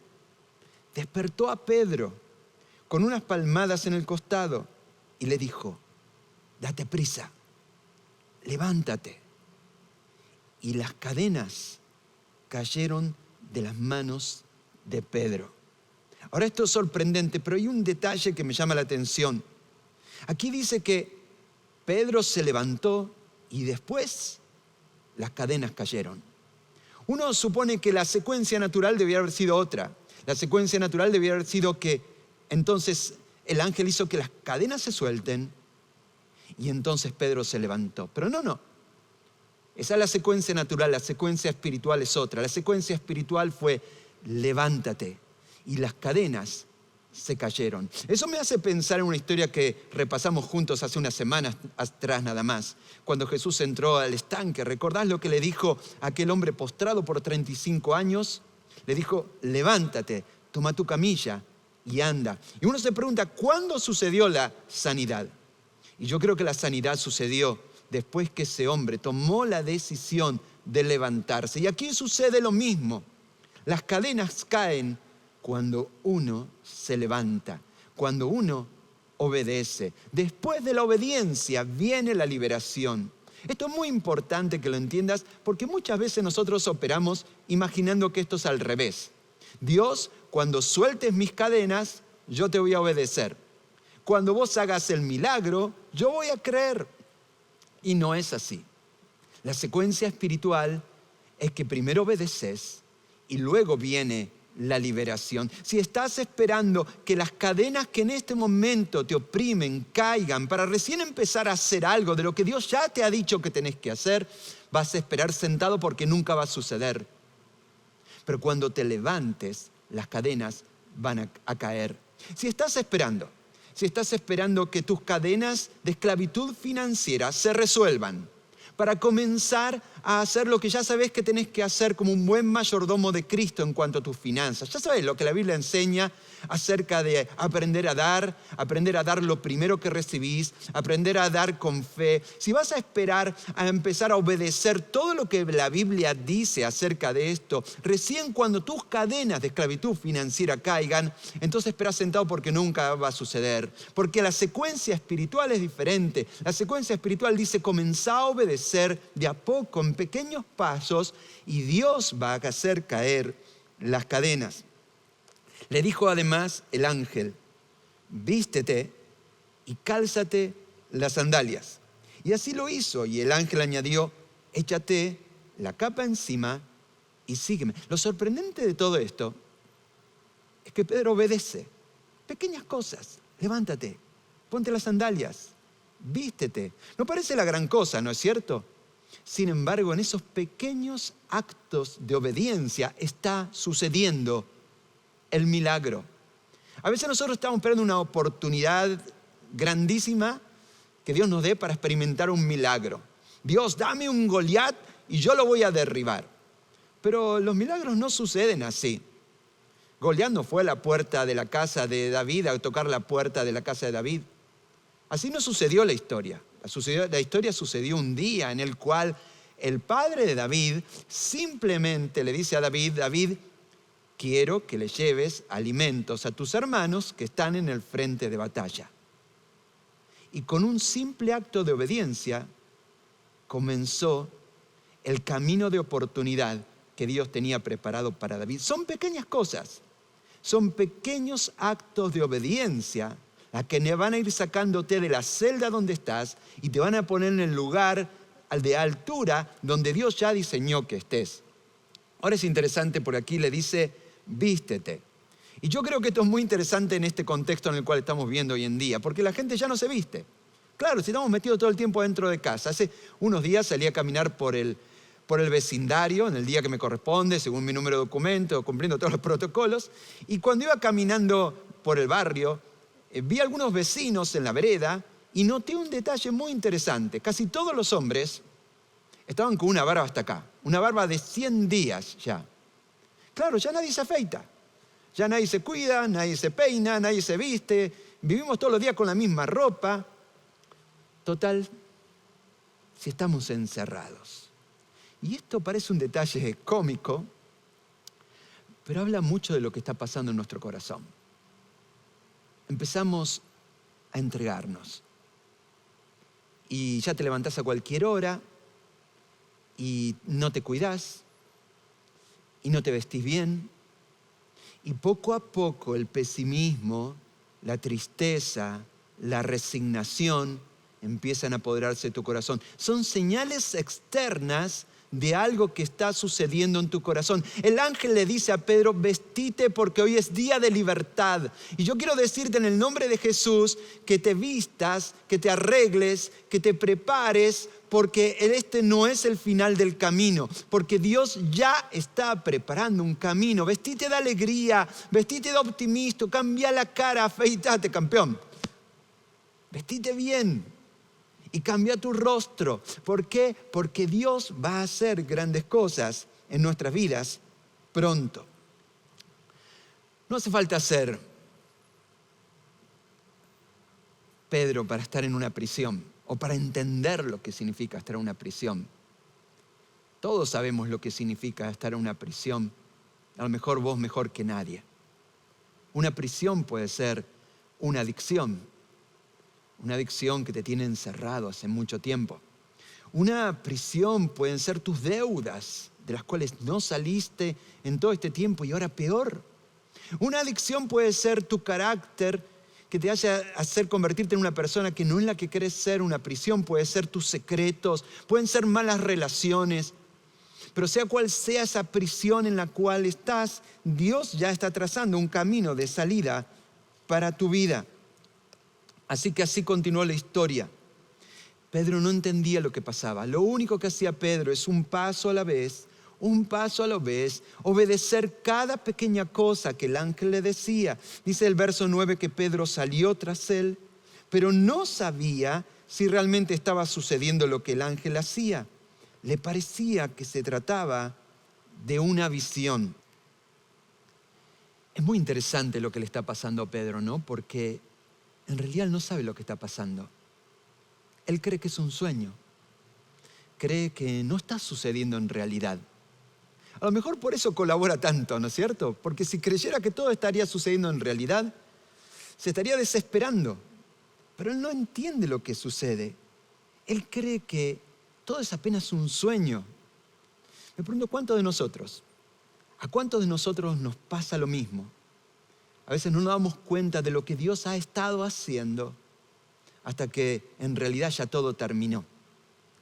Despertó a Pedro con unas palmadas en el costado y le dijo: date prisa, levántate. Y las cadenas cayeron de las manos de Pedro. Ahora esto es sorprendente, pero hay un detalle que me llama la atención. Aquí dice que Pedro se levantó y después las cadenas cayeron. Uno supone que la secuencia natural debía haber sido otra. La secuencia natural debía haber sido que entonces el ángel hizo que las cadenas se suelten y entonces Pedro se levantó. Pero no. Esa es la secuencia natural, la secuencia espiritual es otra. La secuencia espiritual fue: levántate. Y las cadenas se cayeron. Eso me hace pensar en una historia que repasamos juntos hace unas semanas atrás nada más. Cuando Jesús entró al estanque, ¿recordás lo que le dijo a aquel hombre postrado por 35 años? Le dijo: levántate, toma tu camilla y anda. Y uno se pregunta, ¿cuándo sucedió la sanidad? Y yo creo que la sanidad sucedió después que ese hombre tomó la decisión de levantarse. Y aquí sucede lo mismo. Las cadenas caen cuando uno se levanta, cuando uno obedece. Después de la obediencia viene la liberación. Esto es muy importante que lo entiendas, porque muchas veces nosotros operamos imaginando que esto es al revés. Dios, cuando sueltes mis cadenas, yo te voy a obedecer. Cuando vos hagas el milagro, yo voy a creer. Y no es así. La secuencia espiritual es que primero obedeces y luego viene la liberación. Si estás esperando que las cadenas que en este momento te oprimen caigan para recién empezar a hacer algo de lo que Dios ya te ha dicho que tenés que hacer, vas a esperar sentado porque nunca va a suceder. Pero cuando te levantes, las cadenas van a caer. Si estás esperando que tus cadenas de esclavitud financiera se resuelvan para comenzar a hacer lo que ya sabes que tenés que hacer como un buen mayordomo de Cristo en cuanto a tus finanzas. Ya sabes lo que la Biblia enseña acerca de aprender a dar lo primero que recibís, aprender a dar con fe. Si vas a esperar a empezar a obedecer todo lo que la Biblia dice acerca de esto, recién cuando tus cadenas de esclavitud financiera caigan, entonces espera sentado porque nunca va a suceder. Porque la secuencia espiritual es diferente. La secuencia espiritual dice: comenzá a obedecer de a poco, en pequeños pasos, y Dios va a hacer caer las cadenas. Le dijo además el ángel: vístete y cálzate las sandalias. Y así lo hizo, y el ángel añadió: échate la capa encima y sígueme. Lo sorprendente de todo esto es que Pedro obedece. Pequeñas cosas: levántate, ponte las sandalias, vístete. No parece la gran cosa, ¿no es cierto? Sin embargo, en esos pequeños actos de obediencia está sucediendo el milagro. A veces nosotros estamos esperando una oportunidad grandísima que Dios nos dé para experimentar un milagro. Dios, dame un Goliat y yo lo voy a derribar. Pero los milagros no suceden así. Goliat no fue a la puerta de la casa de David a tocar la puerta de la casa de David. Así no sucedió la historia. La historia sucedió un día en el cual el padre de David simplemente le dice a David: David, quiero que le lleves alimentos a tus hermanos que están en el frente de batalla. Y con un simple acto de obediencia comenzó el camino de oportunidad que Dios tenía preparado para David. Son pequeñas cosas, son pequeños actos de obediencia las que van a ir sacándote de la celda donde estás y te van a poner en el lugar de altura donde Dios ya diseñó que estés. Ahora es interesante, por aquí le dice: vístete. Y yo creo que esto es muy interesante en este contexto en el cual estamos viendo hoy en día, porque la gente ya no se viste. Claro, si estamos metidos todo el tiempo dentro de casa. Hace unos días salí a caminar por el vecindario, en el día que me corresponde, según mi número de documento, cumpliendo todos los protocolos. Y cuando iba caminando por el barrio, vi a algunos vecinos en la vereda y noté un detalle muy interesante. Casi todos los hombres estaban con una barba hasta acá, una barba de 100 días ya. Claro, ya nadie se afeita, ya nadie se cuida, nadie se peina, nadie se viste, vivimos todos los días con la misma ropa. Total, si estamos encerrados. Y esto parece un detalle cómico, pero habla mucho de lo que está pasando en nuestro corazón. Empezamos a entregarnos. Y ya te levantás a cualquier hora y no te cuidás y no te vestís bien. Y poco a poco el pesimismo, la tristeza, la resignación empiezan a apoderarse de tu corazón. Son señales externas de algo que está sucediendo en tu corazón. El ángel le dice a Pedro: vestite porque hoy es día de libertad. Y yo quiero decirte en el nombre de Jesús que te vistas, que te arregles, que te prepares, porque este no es el final del camino, porque Dios ya está preparando un camino. Vestite de alegría, vestite de optimismo, cambia la cara, afeitate, campeón. Vestite bien. Y cambia tu rostro. ¿Por qué? Porque Dios va a hacer grandes cosas en nuestras vidas pronto. No hace falta ser Pedro para estar en una prisión o para entender lo que significa estar en una prisión. Todos sabemos lo que significa estar en una prisión. A lo mejor vos mejor que nadie. Una prisión puede ser una adicción. Una adicción que te tiene encerrado hace mucho tiempo. Una prisión pueden ser tus deudas, de las cuales no saliste en todo este tiempo y ahora peor. Una adicción puede ser tu carácter, que te hacer convertirte en una persona que no es la que querés ser. Una prisión puede ser tus secretos, pueden ser malas relaciones. Pero sea cual sea esa prisión en la cual estás, Dios ya está trazando un camino de salida para tu vida. Así que así continuó la historia. Pedro no entendía lo que pasaba. Lo único que hacía Pedro es un paso a la vez, obedecer cada pequeña cosa que el ángel le decía. Dice el verso 9 que Pedro salió tras él, pero no sabía si realmente estaba sucediendo lo que el ángel hacía. Le parecía que se trataba de una visión. Es muy interesante lo que le está pasando a Pedro, ¿no? Porque en realidad él no sabe lo que está pasando. Él cree que es un sueño. Cree que no está sucediendo en realidad. A lo mejor por eso colabora tanto, ¿no es cierto? Porque si creyera que todo estaría sucediendo en realidad, se estaría desesperando. Pero él no entiende lo que sucede. Él cree que todo es apenas un sueño. Me pregunto, ¿a cuántos de nosotros nos pasa lo mismo? A veces no nos damos cuenta de lo que Dios ha estado haciendo hasta que en realidad ya todo terminó,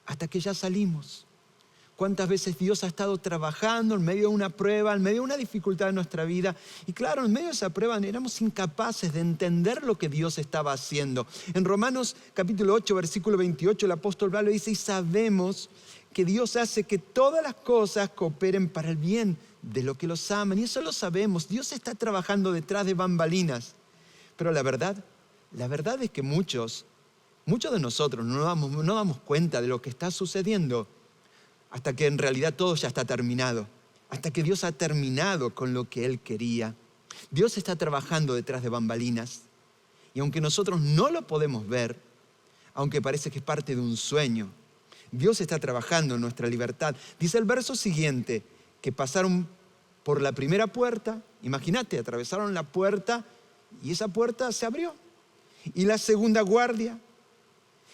hasta que ya salimos. ¿Cuántas veces Dios ha estado trabajando en medio de una prueba, en medio de una dificultad en nuestra vida? Y claro, en medio de esa prueba éramos incapaces de entender lo que Dios estaba haciendo. En Romanos capítulo 8, versículo 28, el apóstol Pablo dice: y sabemos que Dios hace que todas las cosas cooperen para el bien de los que los aman. Y eso lo sabemos. Dios está trabajando detrás de bambalinas. Pero la verdad es que muchos Muchos de nosotros no damos cuenta de lo que está sucediendo hasta que en realidad todo ya está terminado, hasta que Dios ha terminado con lo que Él quería. Dios está trabajando detrás de bambalinas y aunque nosotros no lo podemos ver, aunque parece que es parte de un sueño, Dios está trabajando en nuestra libertad. Dice el verso siguiente que pasaron por la primera puerta, imagínate, atravesaron la puerta y esa puerta se abrió. Y la segunda guardia.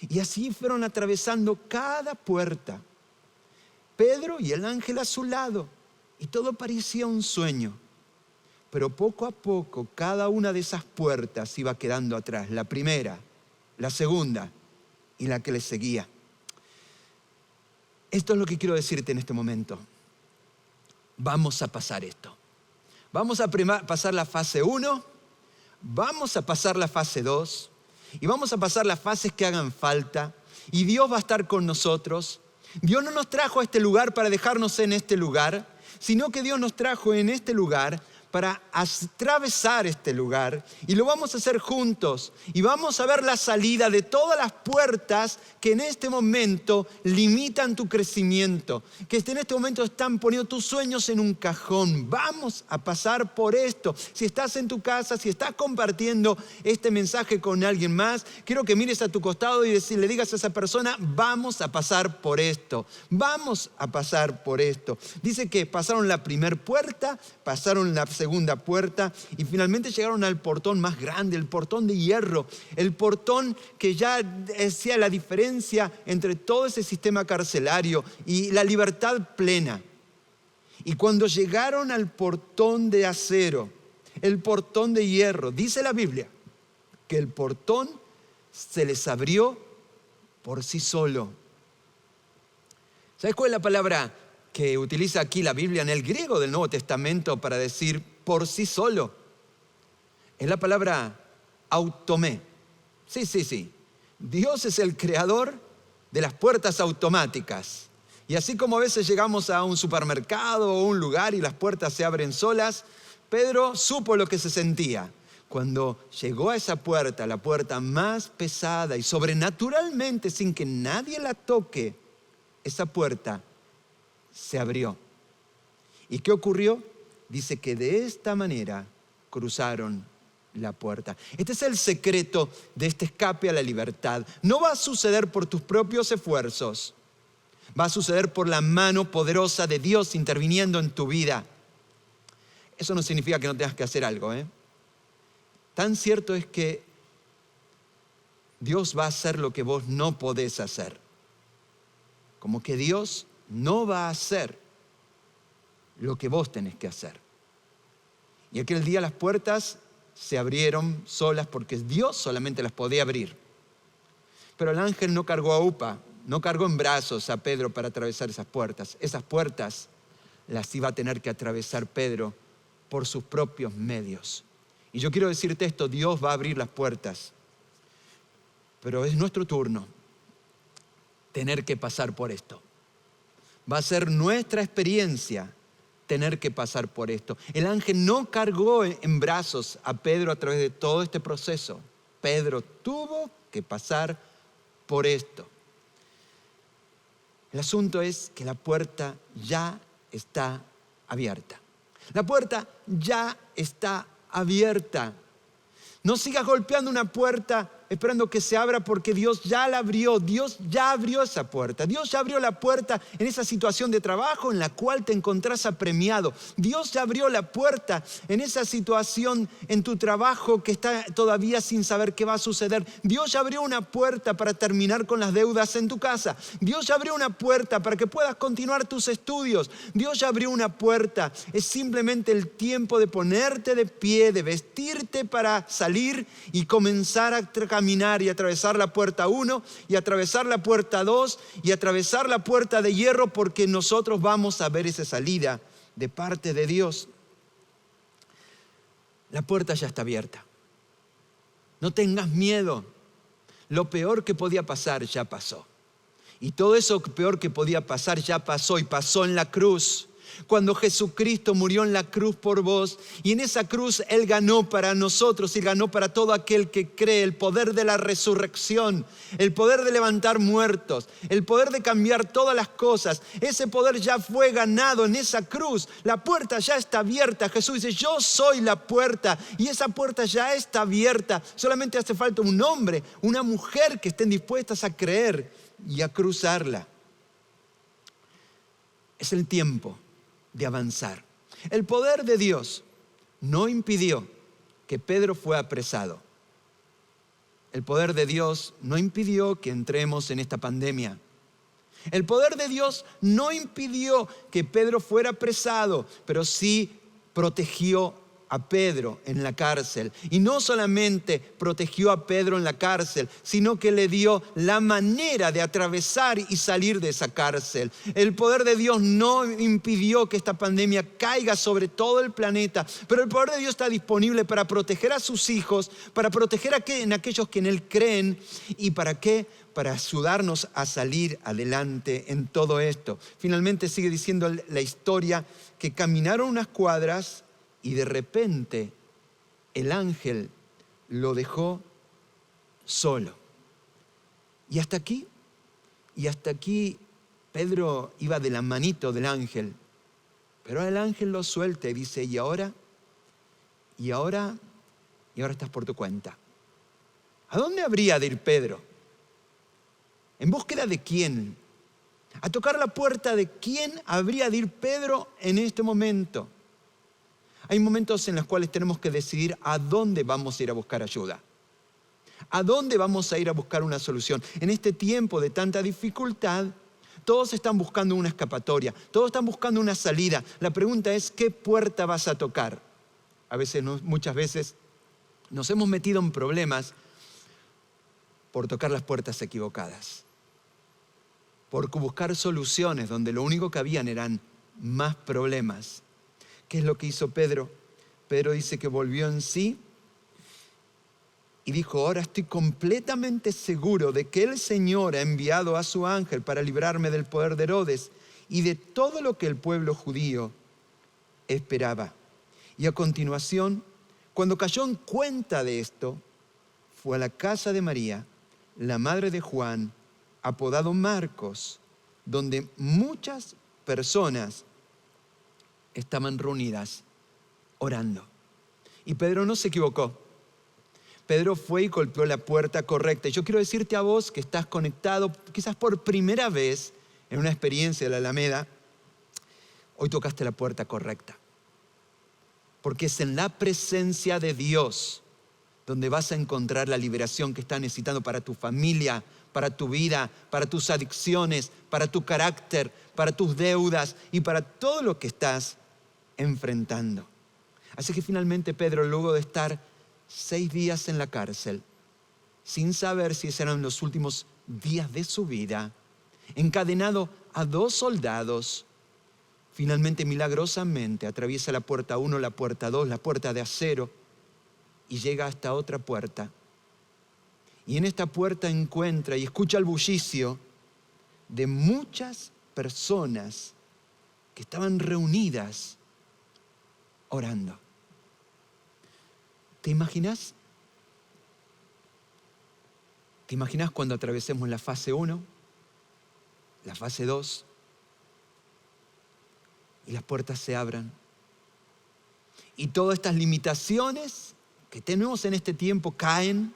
Y así fueron atravesando cada puerta. Pedro y el ángel a su lado. Y todo parecía un sueño. Pero poco a poco cada una de esas puertas iba quedando atrás. La primera, la segunda y la que le seguía. Esto es lo que quiero decirte en este momento. Vamos a pasar esto. Vamos a pasar la fase 1, vamos a pasar la fase 2 y vamos a pasar las fases que hagan falta y Dios va a estar con nosotros. Dios no nos trajo a este lugar para dejarnos en este lugar, sino que Dios nos trajo en este lugar para atravesar este lugar y lo vamos a hacer juntos y vamos a ver la salida de todas las puertas que en este momento limitan tu crecimiento, que en este momento están poniendo tus sueños en un cajón. Vamos a pasar por esto. Si estás en tu casa, si estás compartiendo este mensaje con alguien más, quiero que mires a tu costado y le digas a esa persona, vamos a pasar por esto, vamos a pasar por esto. Dice que pasaron la primera puerta, pasaron la segunda puerta y finalmente llegaron al portón más grande, el portón de hierro, el portón que ya hacía la diferencia entre todo ese sistema carcelario y la libertad plena. Y cuando llegaron al portón de acero, el portón de hierro, dice la Biblia que el portón se les abrió por sí solo. ¿Sabes cuál es la palabra que utiliza aquí la Biblia en el griego del Nuevo Testamento para decir por sí solo? Es la palabra automé. Sí. Dios es el creador de las puertas automáticas. Y así como a veces llegamos a un supermercado o un lugar y las puertas se abren solas, Pedro supo lo que se sentía. Cuando llegó a esa puerta, la puerta más pesada y sobrenaturalmente sin que nadie la toque, esa puerta se abrió. ¿Y qué ocurrió? Dice que de esta manera cruzaron la puerta. Este es el secreto de este escape a la libertad. No va a suceder por tus propios esfuerzos. Va a suceder por la mano poderosa de Dios interviniendo en tu vida. Eso no significa que no tengas que hacer algo, Tan cierto es que Dios va a hacer lo que vos no podés hacer. Como que Dios no va a hacer lo que vos tenés que hacer. Y aquel día las puertas se abrieron solas porque Dios solamente las podía abrir. Pero el ángel no cargó a UPA, no cargó en brazos a Pedro para atravesar esas puertas. Esas puertas las iba a tener que atravesar Pedro por sus propios medios. Y yo quiero decirte esto, Dios va a abrir las puertas, pero es nuestro turno tener que pasar por esto. Va a ser nuestra experiencia tener que pasar por esto. El ángel no cargó en brazos a Pedro a través de todo este proceso. Pedro tuvo que pasar por esto. El asunto es que la puerta ya está abierta. La puerta ya está abierta. No sigas golpeando una puerta esperando que se abra porque Dios ya la abrió. Dios ya abrió esa puerta. Dios ya abrió la puerta en esa situación de trabajo en la cual te encontrás apremiado. Dios ya abrió la puerta en esa situación en tu trabajo que está todavía sin saber qué va a suceder. Dios ya abrió una puerta para terminar con las deudas en tu casa. Dios ya abrió una puerta para que puedas continuar tus estudios. Dios ya abrió una puerta. Es simplemente el tiempo de ponerte de pie, de vestirte para salir y comenzar a caminar y atravesar la puerta 1 y atravesar la puerta 2 y atravesar la puerta de hierro porque nosotros vamos a ver esa salida de parte de Dios. La puerta ya está abierta. No tengas miedo. Lo peor que podía pasar ya pasó. Y todo eso peor que podía pasar ya pasó y pasó en la cruz. Cuando Jesucristo murió en la cruz por vos, y en esa cruz Él ganó para nosotros y ganó para todo aquel que cree el poder de la resurrección, el poder de levantar muertos, el poder de cambiar todas las cosas. Ese poder ya fue ganado en esa cruz. La puerta ya está abierta. Jesús dice, yo soy la puerta, y esa puerta ya está abierta. Solamente hace falta un hombre, una mujer que estén dispuestas a creer y a cruzarla. Es el tiempo de avanzar. El poder de Dios no impidió que Pedro fuera apresado. El poder de Dios no impidió que entremos en esta pandemia. El poder de Dios no impidió que Pedro fuera apresado, pero sí protegió a Pedro en la cárcel. Y no solamente protegió a Pedro en la cárcel, sino que le dio la manera de atravesar y salir de esa cárcel. El poder de Dios no impidió que esta pandemia caiga sobre todo el planeta, pero el poder de Dios está disponible para proteger a sus hijos, para proteger a aquellos que en Él creen. ¿Y para qué? Para ayudarnos a salir adelante en todo esto. Finalmente sigue diciendo la historia que caminaron unas cuadras y de repente el ángel lo dejó solo. Y hasta aquí Pedro iba de la manito del ángel. Pero el ángel lo suelta y dice, ¿y ahora estás por tu cuenta? ¿A dónde habría de ir Pedro? ¿En búsqueda de quién? ¿A tocar la puerta de quién habría de ir Pedro en este momento? Hay momentos en los cuales tenemos que decidir a dónde vamos a ir a buscar ayuda. ¿A dónde vamos a ir a buscar una solución? En este tiempo de tanta dificultad, todos están buscando una escapatoria, todos están buscando una salida. La pregunta es, ¿qué puerta vas a tocar? Muchas veces nos hemos metido en problemas por tocar las puertas equivocadas, por buscar soluciones donde lo único que habían eran más problemas. ¿Qué es lo que hizo Pedro? Pedro dice que volvió en sí y dijo, ahora estoy completamente seguro de que el Señor ha enviado a su ángel para librarme del poder de Herodes y de todo lo que el pueblo judío esperaba. Y a continuación, cuando cayó en cuenta de esto, fue a la casa de María, la madre de Juan, apodado Marcos, donde muchas personas estaban reunidas orando. Y Pedro no se equivocó. Pedro fue y golpeó la puerta correcta. Y yo quiero decirte a vos que estás conectado quizás por primera vez en una experiencia de la Alameda, hoy tocaste la puerta correcta. Porque es en la presencia de Dios donde vas a encontrar la liberación que estás necesitando para tu familia, para tu vida, para tus adicciones, para tu carácter, para tus deudas y para todo lo que estás enfrentando. Así que finalmente Pedro, luego de estar 6 días en la cárcel, sin saber si esos eran los últimos días de su vida, encadenado a 2 soldados, finalmente milagrosamente atraviesa la puerta 1, la puerta 2, la puerta de acero y llega hasta otra puerta. Y en esta puerta encuentra y escucha el bullicio de muchas personas que estaban reunidas orando. ¿Te imaginas? ¿Te imaginas cuando atravesemos la fase 1, la fase 2 y las puertas se abran? Y todas estas limitaciones que tenemos en este tiempo caen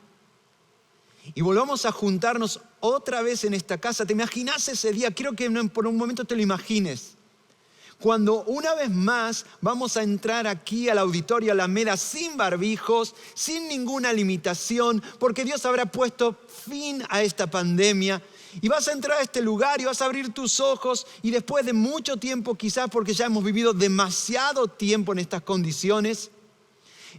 y volvamos a juntarnos otra vez en esta casa. ¿Te imaginas ese día? Quiero que por un momento te lo imagines. Cuando una vez más vamos a entrar aquí al auditorio Alameda sin barbijos, sin ninguna limitación, porque Dios habrá puesto fin a esta pandemia. Y vas a entrar a este lugar y vas a abrir tus ojos y después de mucho tiempo, quizás porque ya hemos vivido demasiado tiempo en estas condiciones,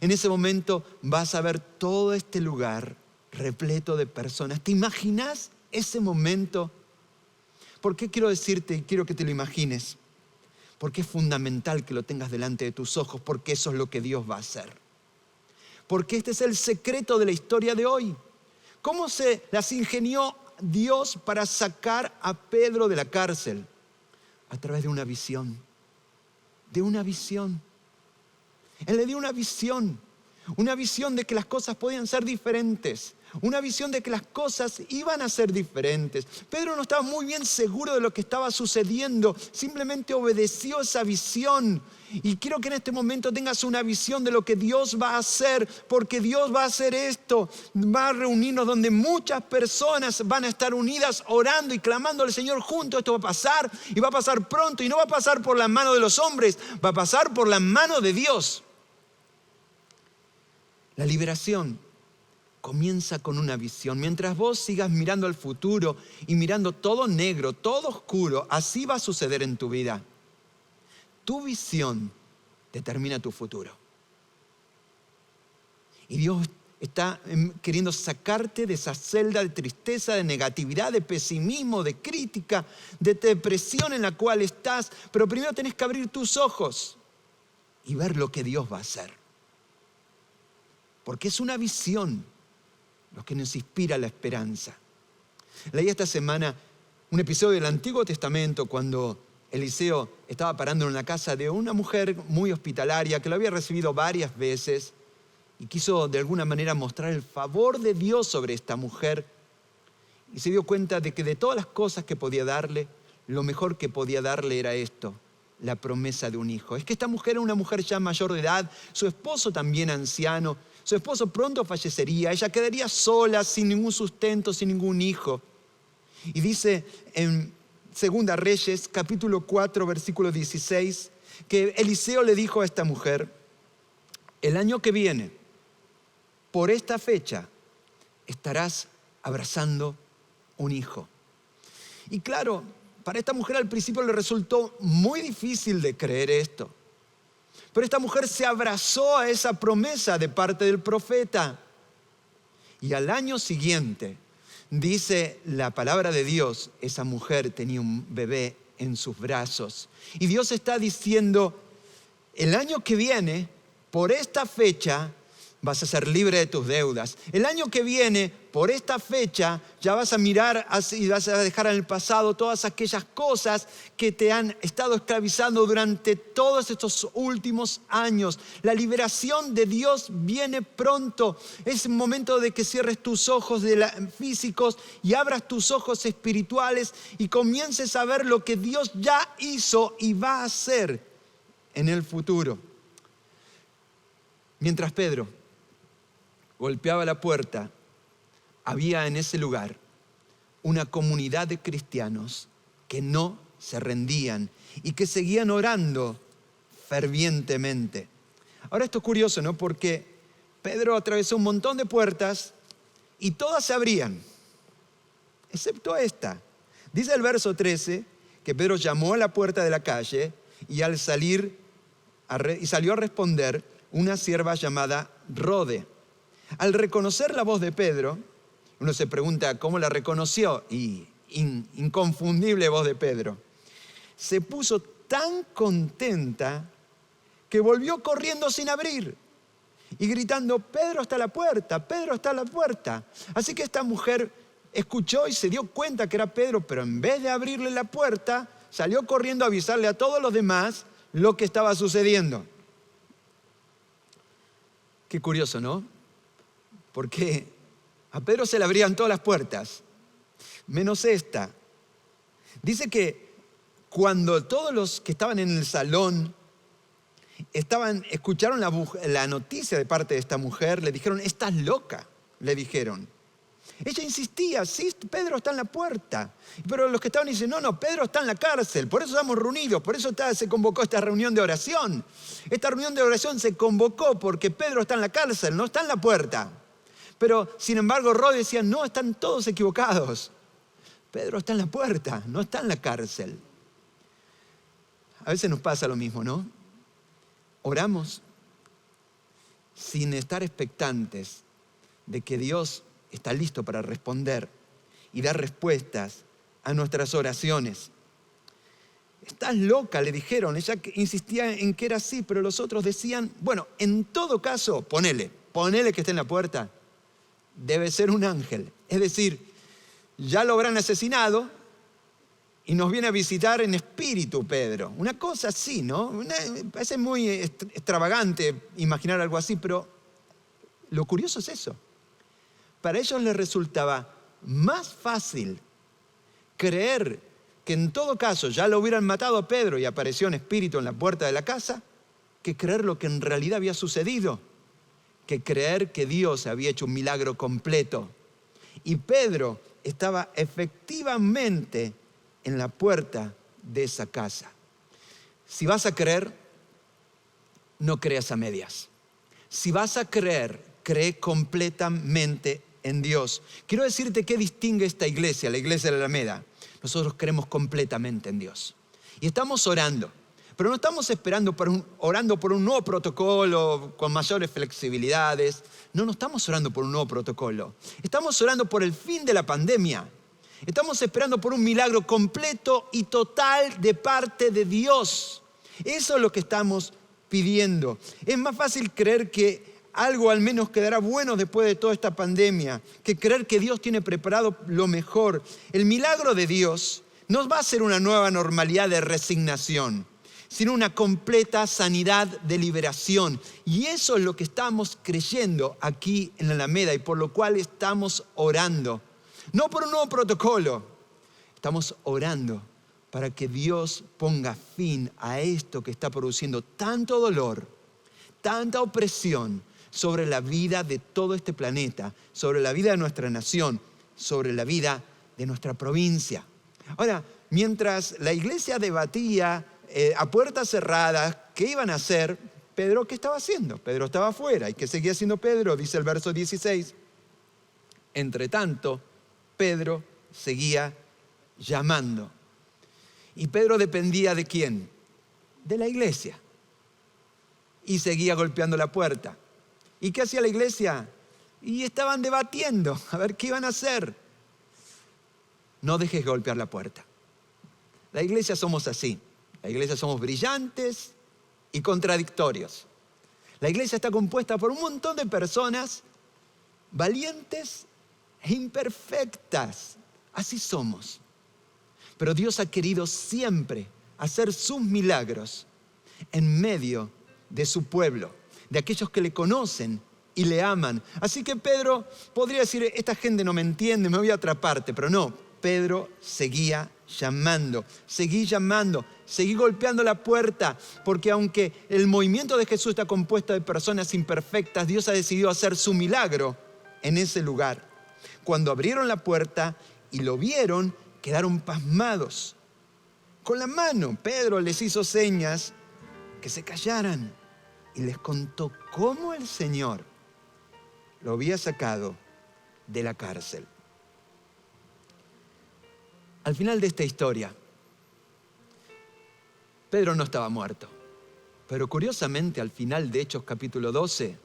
en ese momento vas a ver todo este lugar repleto de personas. ¿Te imaginas ese momento? ¿Por qué quiero decirte y quiero que te lo imagines? Porque es fundamental que lo tengas delante de tus ojos, porque eso es lo que Dios va a hacer. Porque este es el secreto de la historia de hoy. ¿Cómo se las ingenió Dios para sacar a Pedro de la cárcel? A través de una visión. de una visión. Él le dio una visión de que las cosas podían ser diferentes, una visión de que las cosas iban a ser diferentes. Pedro no estaba muy bien seguro de lo que estaba sucediendo, simplemente obedeció esa visión. Y quiero que en este momento tengas una visión de lo que Dios va a hacer, porque Dios va a hacer esto, va a reunirnos donde muchas personas van a estar unidas orando y clamando al Señor juntos. Esto va a pasar y va a pasar pronto, y no va a pasar por la mano de los hombres, va a pasar por la mano de Dios. La liberación comienza con una visión. Mientras vos sigas mirando al futuro y mirando todo negro, todo oscuro, así va a suceder en tu vida. Tu visión determina tu futuro. Y Dios está queriendo sacarte de esa celda de tristeza, de negatividad, de pesimismo, de crítica, de depresión en la cual estás. Pero primero tenés que abrir tus ojos y ver lo que Dios va a hacer. Porque es una visión lo que nos inspira la esperanza. Leí esta semana un episodio del Antiguo Testamento cuando Eliseo estaba parando en la casa de una mujer muy hospitalaria que lo había recibido varias veces y quiso de alguna manera mostrar el favor de Dios sobre esta mujer, y se dio cuenta de que de todas las cosas que podía darle, lo mejor que podía darle era esto: la promesa de un hijo. Es que esta mujer era una mujer ya mayor de edad, su esposo también anciano. Su esposo pronto fallecería, ella quedaría sola, sin ningún sustento, sin ningún hijo. Y dice en 2 Reyes, capítulo 4, versículo 16, que Eliseo le dijo a esta mujer: el año que viene, por esta fecha, estarás abrazando un hijo. Y claro, para esta mujer al principio le resultó muy difícil de creer esto. Pero esta mujer se abrazó a esa promesa de parte del profeta. Y al año siguiente, dice la palabra de Dios, esa mujer tenía un bebé en sus brazos. Y Dios está diciendo: el año que viene, por esta fecha, vas a ser libre de tus deudas. El año que viene, por esta fecha, ya vas a mirar y vas a dejar en el pasado todas aquellas cosas que te han estado esclavizando durante todos estos últimos años. La liberación de Dios viene pronto. Es momento de que cierres tus ojos físicos y abras tus ojos espirituales y comiences a ver lo que Dios ya hizo y va a hacer en el futuro. Mientras Pedro golpeaba la puerta, había en ese lugar una comunidad de cristianos que no se rendían y que seguían orando fervientemente. Ahora esto es curioso, ¿no? Porque Pedro atravesó un montón de puertas y todas se abrían, excepto esta. Dice el verso 13 que Pedro llamó a la puerta de la calle y al salir salió a responder una sierva llamada Rode. Al reconocer la voz de Pedro, uno se pregunta cómo la reconoció, y inconfundible voz de Pedro. Se puso tan contenta que volvió corriendo sin abrir y gritando: Pedro está a la puerta, Pedro está a la puerta. Así que esta mujer escuchó y se dio cuenta que era Pedro, pero en vez de abrirle la puerta, salió corriendo a avisarle a todos los demás lo que estaba sucediendo. Qué curioso, ¿no? Porque a Pedro se le abrían todas las puertas, menos esta. Dice cuando todos los que estaban en el salón escucharon la noticia de parte de esta mujer, le dijeron: estás loca, le dijeron. Ella insistía: sí, Pedro está en la puerta. Pero los que estaban dicen: no, Pedro está en la cárcel, por eso estamos reunidos, por eso se convocó esta reunión de oración. Esta reunión de oración se convocó porque Pedro está en la cárcel, no está en la puerta. Pero, sin embargo, Rode decía: no, están todos equivocados. Pedro está en la puerta, no está en la cárcel. A veces nos pasa lo mismo, ¿no? Oramos sin estar expectantes de que Dios está listo para responder y dar respuestas a nuestras oraciones. Estás loca, le dijeron. Ella insistía en que era así, pero los otros decían: bueno, en todo caso, ponele que esté en la puerta. Debe ser un ángel. Es decir, ya lo habrán asesinado y nos viene a visitar en espíritu Pedro. Una cosa así, ¿no? Parece muy extravagante imaginar algo así, pero lo curioso es eso. Para ellos les resultaba más fácil creer que en todo caso ya lo hubieran matado a Pedro y apareció en espíritu en la puerta de la casa, que creer lo que en realidad había sucedido, que creer que Dios había hecho un milagro completo. Y Pedro estaba efectivamente en la puerta de esa casa. Si vas a creer, no creas a medias. Si vas a creer, cree completamente en Dios. Quiero decirte qué distingue esta iglesia, la iglesia de la Alameda. Nosotros creemos completamente en Dios. Y estamos orando. Pero no estamos orando por un nuevo protocolo con mayores flexibilidades. No estamos orando por un nuevo protocolo. Estamos orando por el fin de la pandemia. Estamos esperando por un milagro completo y total de parte de Dios. Eso es lo que estamos pidiendo. Es más fácil creer que algo al menos quedará bueno después de toda esta pandemia, que creer que Dios tiene preparado lo mejor. El milagro de Dios no va a ser una nueva normalidad de resignación, sino una completa sanidad de liberación. Y eso es lo que estamos creyendo aquí en la Alameda y por lo cual estamos orando. No por un nuevo protocolo, estamos orando para que Dios ponga fin a esto que está produciendo tanto dolor, tanta opresión sobre la vida de todo este planeta, sobre la vida de nuestra nación, sobre la vida de nuestra provincia. Ahora, mientras la iglesia debatía a puertas cerradas qué iban a hacer, Pedro, ¿qué estaba haciendo? Pedro estaba afuera. ¿Y qué seguía haciendo Pedro? Dice el verso 16. Entre tanto, Pedro seguía llamando. Y Pedro dependía ¿de quién? De la iglesia. Y seguía golpeando la puerta. ¿Y qué hacía la iglesia? Y estaban debatiendo a ver qué iban a hacer. No dejes golpear la puerta. La iglesia somos así. La iglesia somos brillantes y contradictorios. La iglesia está compuesta por un montón de personas valientes e imperfectas. Así somos. Pero Dios ha querido siempre hacer sus milagros en medio de su pueblo, de aquellos que le conocen y le aman. Así que Pedro podría decir, esta gente no me entiende, me voy a atraparte, pero no. Pedro seguía llamando, seguí golpeando la puerta, porque aunque el movimiento de Jesús está compuesto de personas imperfectas, Dios ha decidido hacer su milagro en ese lugar. Cuando abrieron la puerta y lo vieron, quedaron pasmados. Con la mano, Pedro les hizo señas que se callaran y les contó cómo el Señor lo había sacado de la cárcel. Al final de esta historia, Pedro no estaba muerto, pero curiosamente al final de Hechos capítulo 12,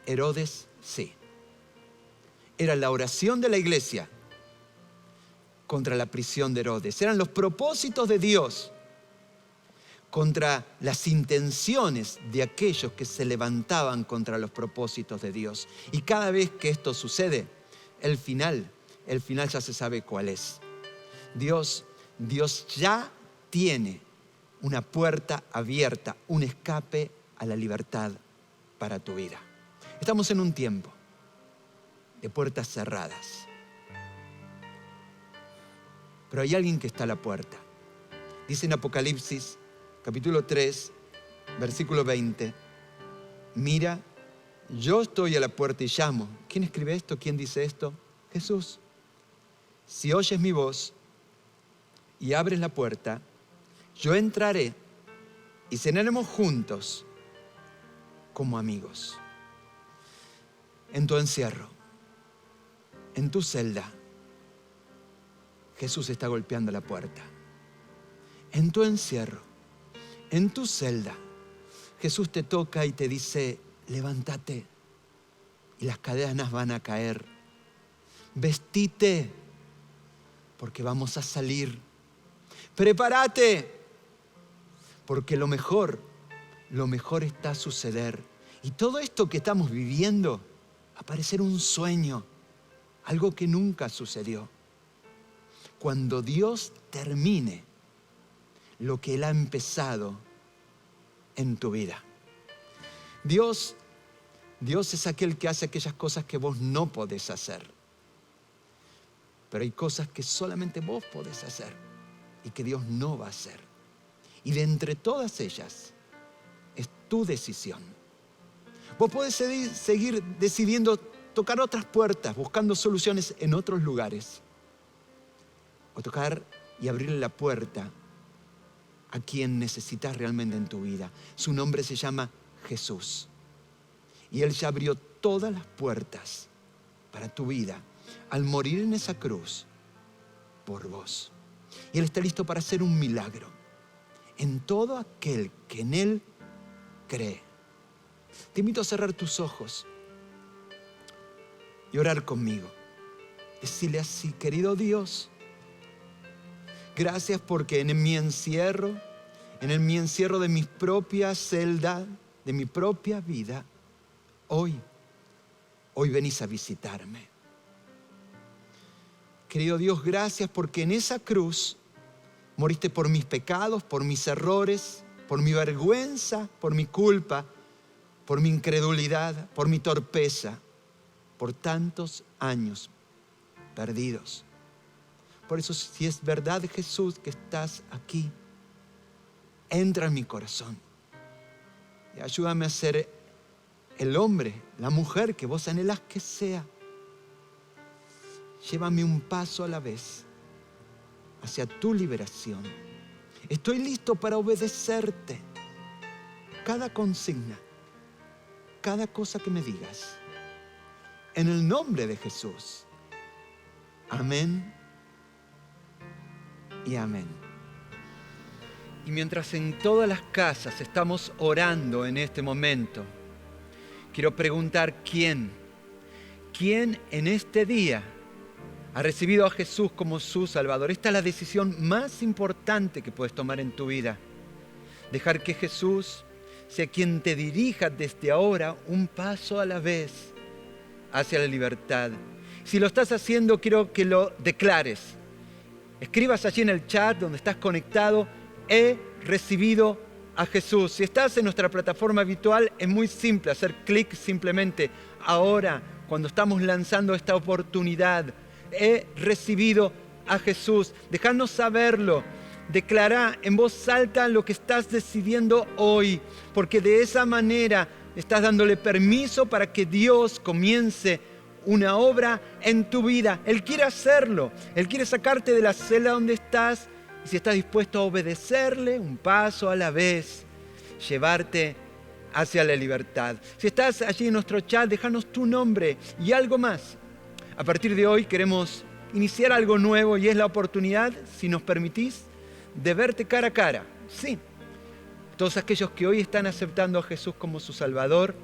Herodes sí. Era la oración de la iglesia contra la prisión de Herodes. Eran los propósitos de Dios contra las intenciones de aquellos que se levantaban contra los propósitos de Dios. Y cada vez que esto sucede, el final ya se sabe cuál es. Dios ya tiene una puerta abierta, un escape a la libertad para tu vida. Estamos en un tiempo de puertas cerradas. Pero hay alguien que está a la puerta. Dice en Apocalipsis, capítulo 3, versículo 20. Mira, yo estoy a la puerta y llamo. ¿Quién escribe esto? ¿Quién dice esto? Jesús. Si oyes mi voz y abres la puerta, yo entraré y cenaremos juntos como amigos. En tu encierro, en tu celda, Jesús está golpeando la puerta. En tu encierro, en tu celda, Jesús te toca y te dice, levántate y las cadenas van a caer. Vestite porque vamos a salir. Prepárate porque lo mejor está a suceder. Y todo esto que estamos viviendo va a parecer un sueño, algo que nunca sucedió. cuando Dios termine lo que Él ha empezado en tu vida. Dios es aquel que hace aquellas cosas que vos no podés hacer. Pero hay cosas que solamente vos podés hacer y que Dios no va a hacer. Y de entre todas ellas es tu decisión. Vos podés seguir decidiendo tocar otras puertas, buscando soluciones en otros lugares. O tocar y abrirle la puerta a quien necesitas realmente en tu vida. Su nombre se llama Jesús. Y Él ya abrió todas las puertas para tu vida al morir en esa cruz por vos. Y Él está listo para hacer un milagro en todo aquel que en Él cree. Te invito a cerrar tus ojos y orar conmigo. Decirle así: querido Dios, gracias porque en mi encierro de mi propia celda, de mi propia vida, hoy venís a visitarme. Querido Dios, gracias porque en esa cruz moriste por mis pecados, por mis errores, por mi vergüenza, por mi culpa, por mi incredulidad, por mi torpeza, por tantos años perdidos. Por eso, si es verdad, Jesús, que estás aquí, entra en mi corazón y ayúdame a ser el hombre, la mujer que vos anhelás que sea. Llévame un paso a la vez hacia tu liberación. Estoy listo para obedecerte. Cada consigna, cada cosa que me digas. En el nombre de Jesús. Amén y amén. Y mientras en todas las casas estamos orando en este momento, quiero preguntar ¿quién en este día ha recibido a Jesús como su Salvador? Esta es la decisión más importante que puedes tomar en tu vida. Dejar que Jesús sea quien te dirija desde ahora un paso a la vez hacia la libertad. Si lo estás haciendo, quiero que lo declares. Escribas allí en el chat donde estás conectado: he recibido a Jesús. Si estás en nuestra plataforma habitual, es muy simple hacer clic simplemente. Ahora, cuando estamos lanzando esta oportunidad, he recibido a Jesús. Déjanos saberlo. Declará en voz alta lo que estás decidiendo hoy, porque de esa manera estás dándole permiso para que Dios comience una obra en tu vida. Él quiere hacerlo. Él quiere sacarte de la celda donde estás. Y si estás dispuesto a obedecerle un paso a la vez, llevarte hacia la libertad. Si estás allí en nuestro chat, déjanos tu nombre y algo más. A partir de hoy queremos iniciar algo nuevo y es la oportunidad, si nos permitís, de verte cara a cara. Sí, todos aquellos que hoy están aceptando a Jesús como su Salvador,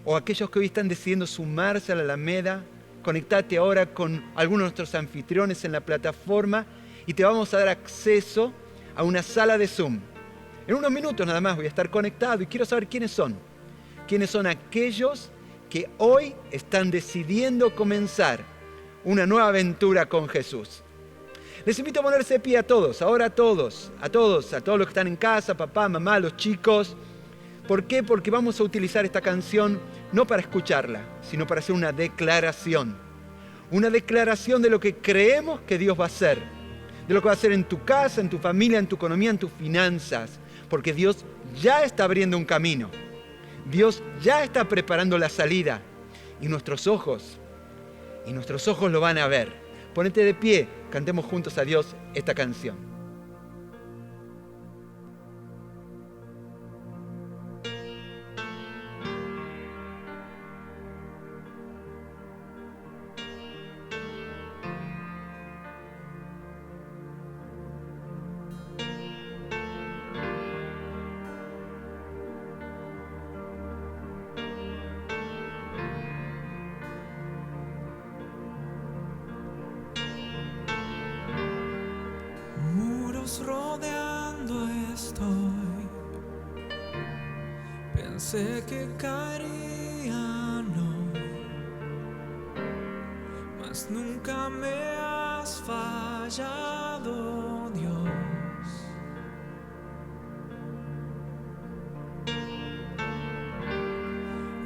o aquellos que hoy están decidiendo sumarse a la Alameda, conectate ahora con algunos de nuestros anfitriones en la plataforma y te vamos a dar acceso a una sala de Zoom. En unos minutos nada más voy a estar conectado y quiero saber quiénes son. Quiénes son aquellos que hoy están decidiendo comenzar una nueva aventura con Jesús. Les invito a ponerse de pie a todos, ahora a todos los que están en casa, papá, mamá, los chicos. ¿Por qué? Porque vamos a utilizar esta canción no para escucharla, sino para hacer una declaración. Una declaración de lo que creemos que Dios va a hacer. De lo que va a hacer en tu casa, en tu familia, en tu economía, en tus finanzas. Porque Dios ya está abriendo un camino. Dios ya está preparando la salida. Y nuestros ojos lo van a ver. Ponete de pie, cantemos juntos a Dios esta canción. Rodeando estoy, pensé que caerían hoy, mas nunca me has fallado, Dios.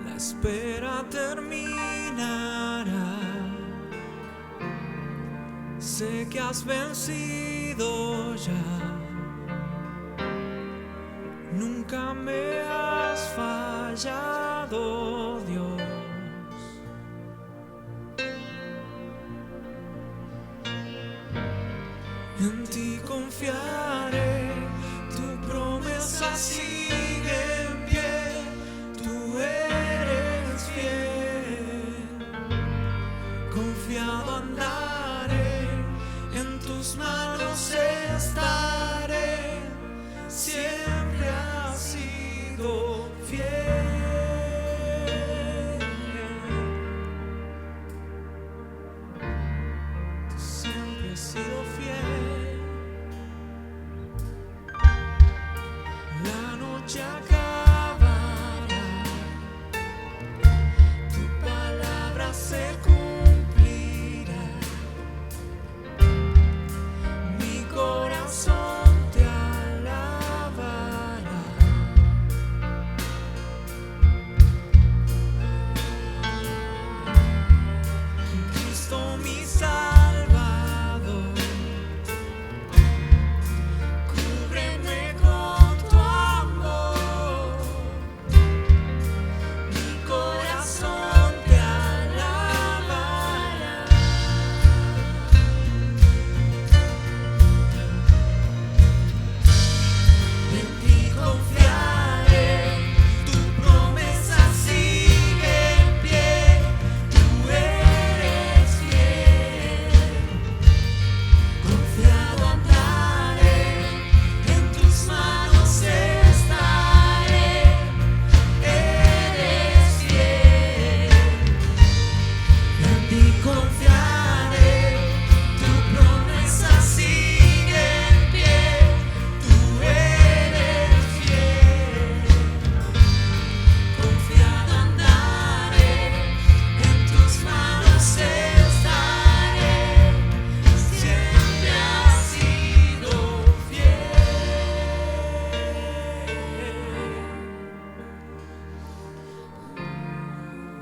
La espera terminará. Sé que has vencido ya. Nunca me has fallado, Dios. En ti confiaré, tu promesa sigue en pie, tú eres fiel. Confiado andaré, en tus manos estaré, siempre has sido fiel. Tú siempre has sido fiel. La noche acabará, tu palabra se cumplirá. Mi corazón te alabará. Cristo mi Salvador, cúbreme con tu amor. Mi corazón te alabará. En ti confiaré, tu promesa sigue en pie, tú eres fiel. Confiado andaré, en tus manos estaré, eres fiel. En ti confiaré, tu promesa sigue en pie, tú eres fiel. Confiado andaré, en tus manos estaré, siempre has sido fiel.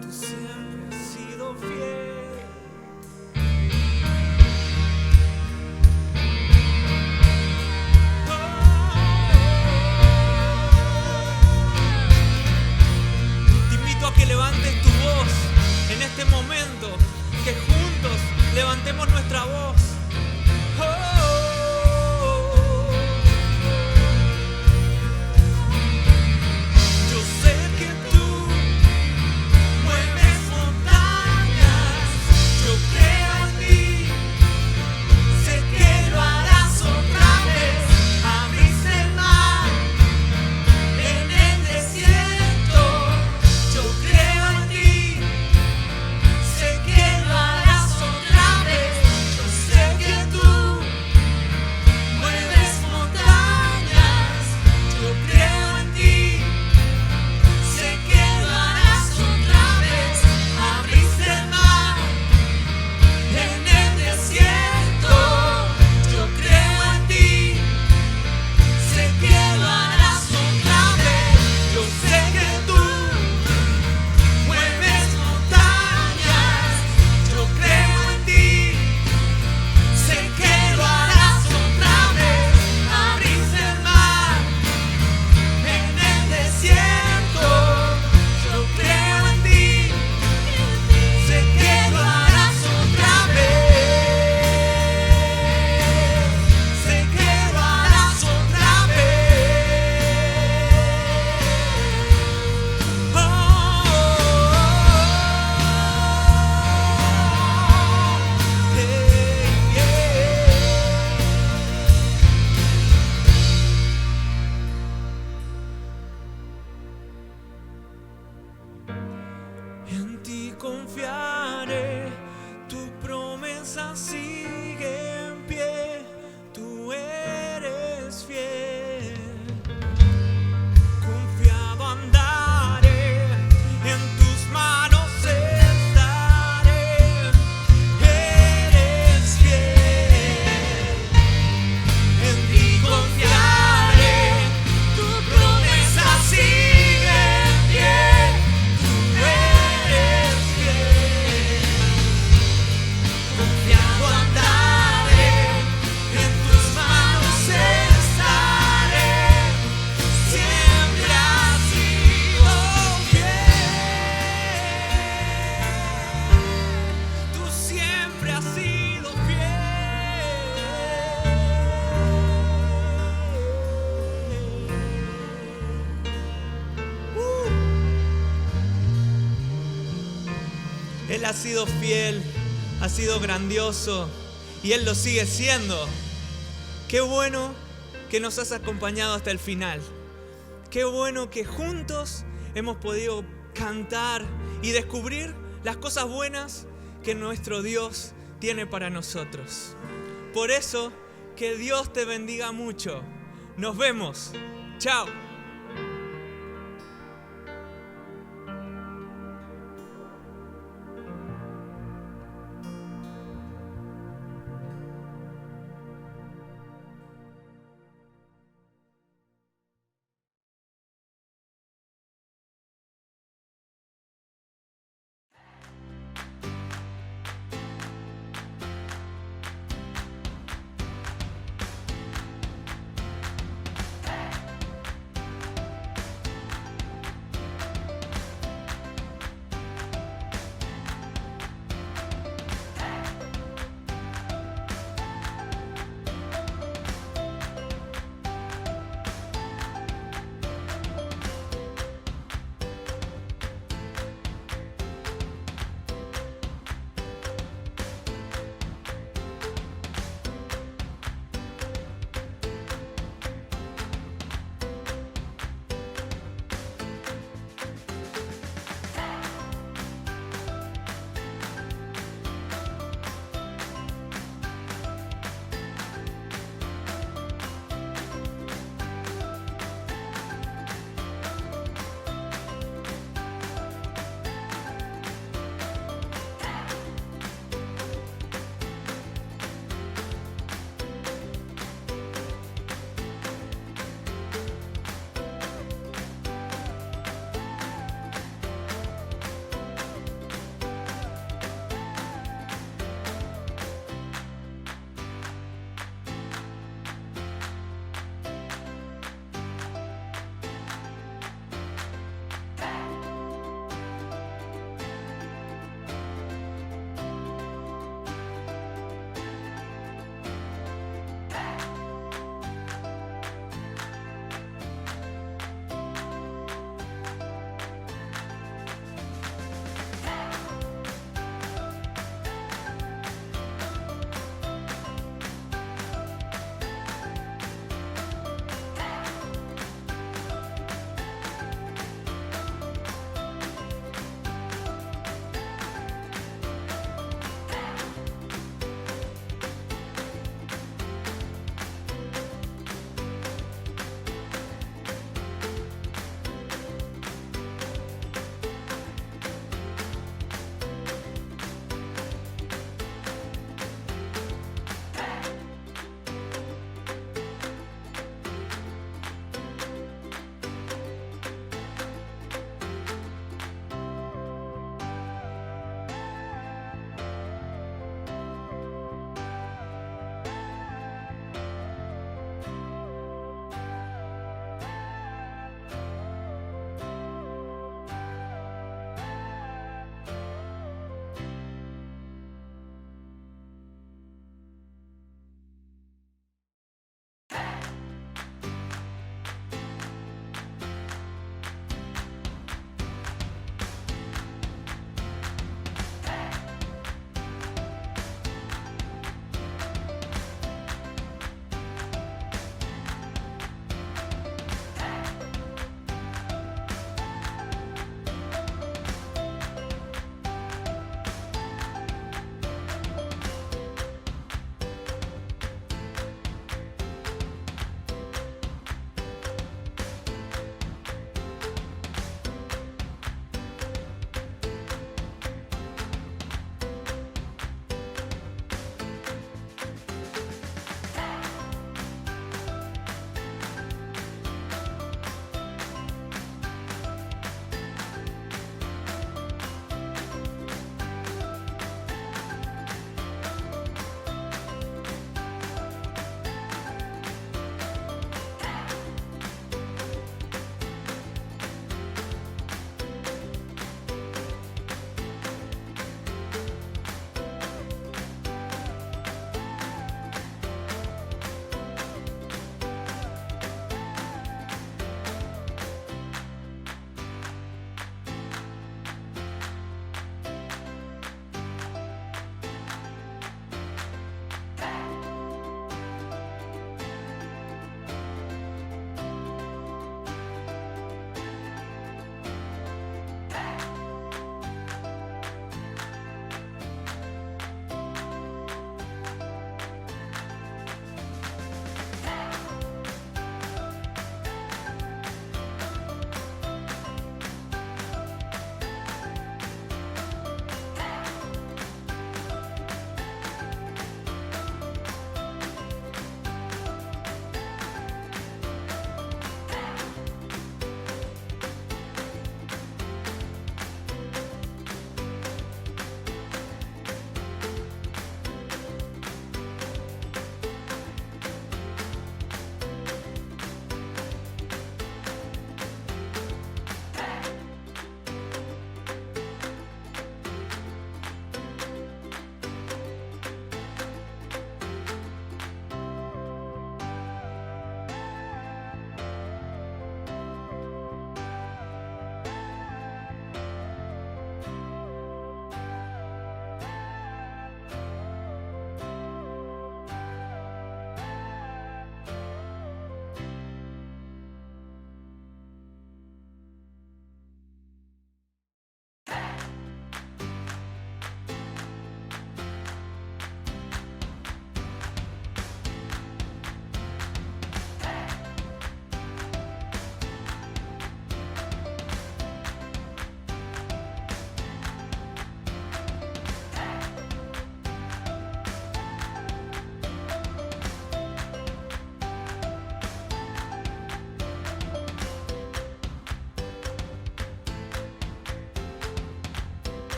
Tú siempre has sido fiel. Te invito a que levantes tu voz en este momento, que juntos levantemos nuestra voz. Yo sé que tú mueves montañas, yo creo en ti, sé que lo harás otra vez. Abriste el mar en el desierto, yo creo en ti, sé que lo harás otra vez. Yo sé que tú mueves montañas, yo creo en ti, sé que lo harás otra vez. Abriste el mar en el desierto, yo creo en ti, sé que lo harás otra vez. Yo sé que tú mueves montañas, yo creo en ti, sé que lo harás otra vez. Abriste el mar en el desierto, yo creo en ti, sé que lo harás otra vez. Sé que lo harás otra En ti confiaré, tu promesa sigue en pie, tú eres fiel. Confiado andaré, en tus manos estaré, eres fiel. ha sido fiel, ha sido grandioso y Él lo sigue siendo. Qué bueno que nos has acompañado hasta el final. Qué bueno que juntos hemos podido cantar y descubrir las cosas buenas que nuestro Dios tiene para nosotros. Por eso, que Dios te bendiga mucho. Nos vemos. Chao.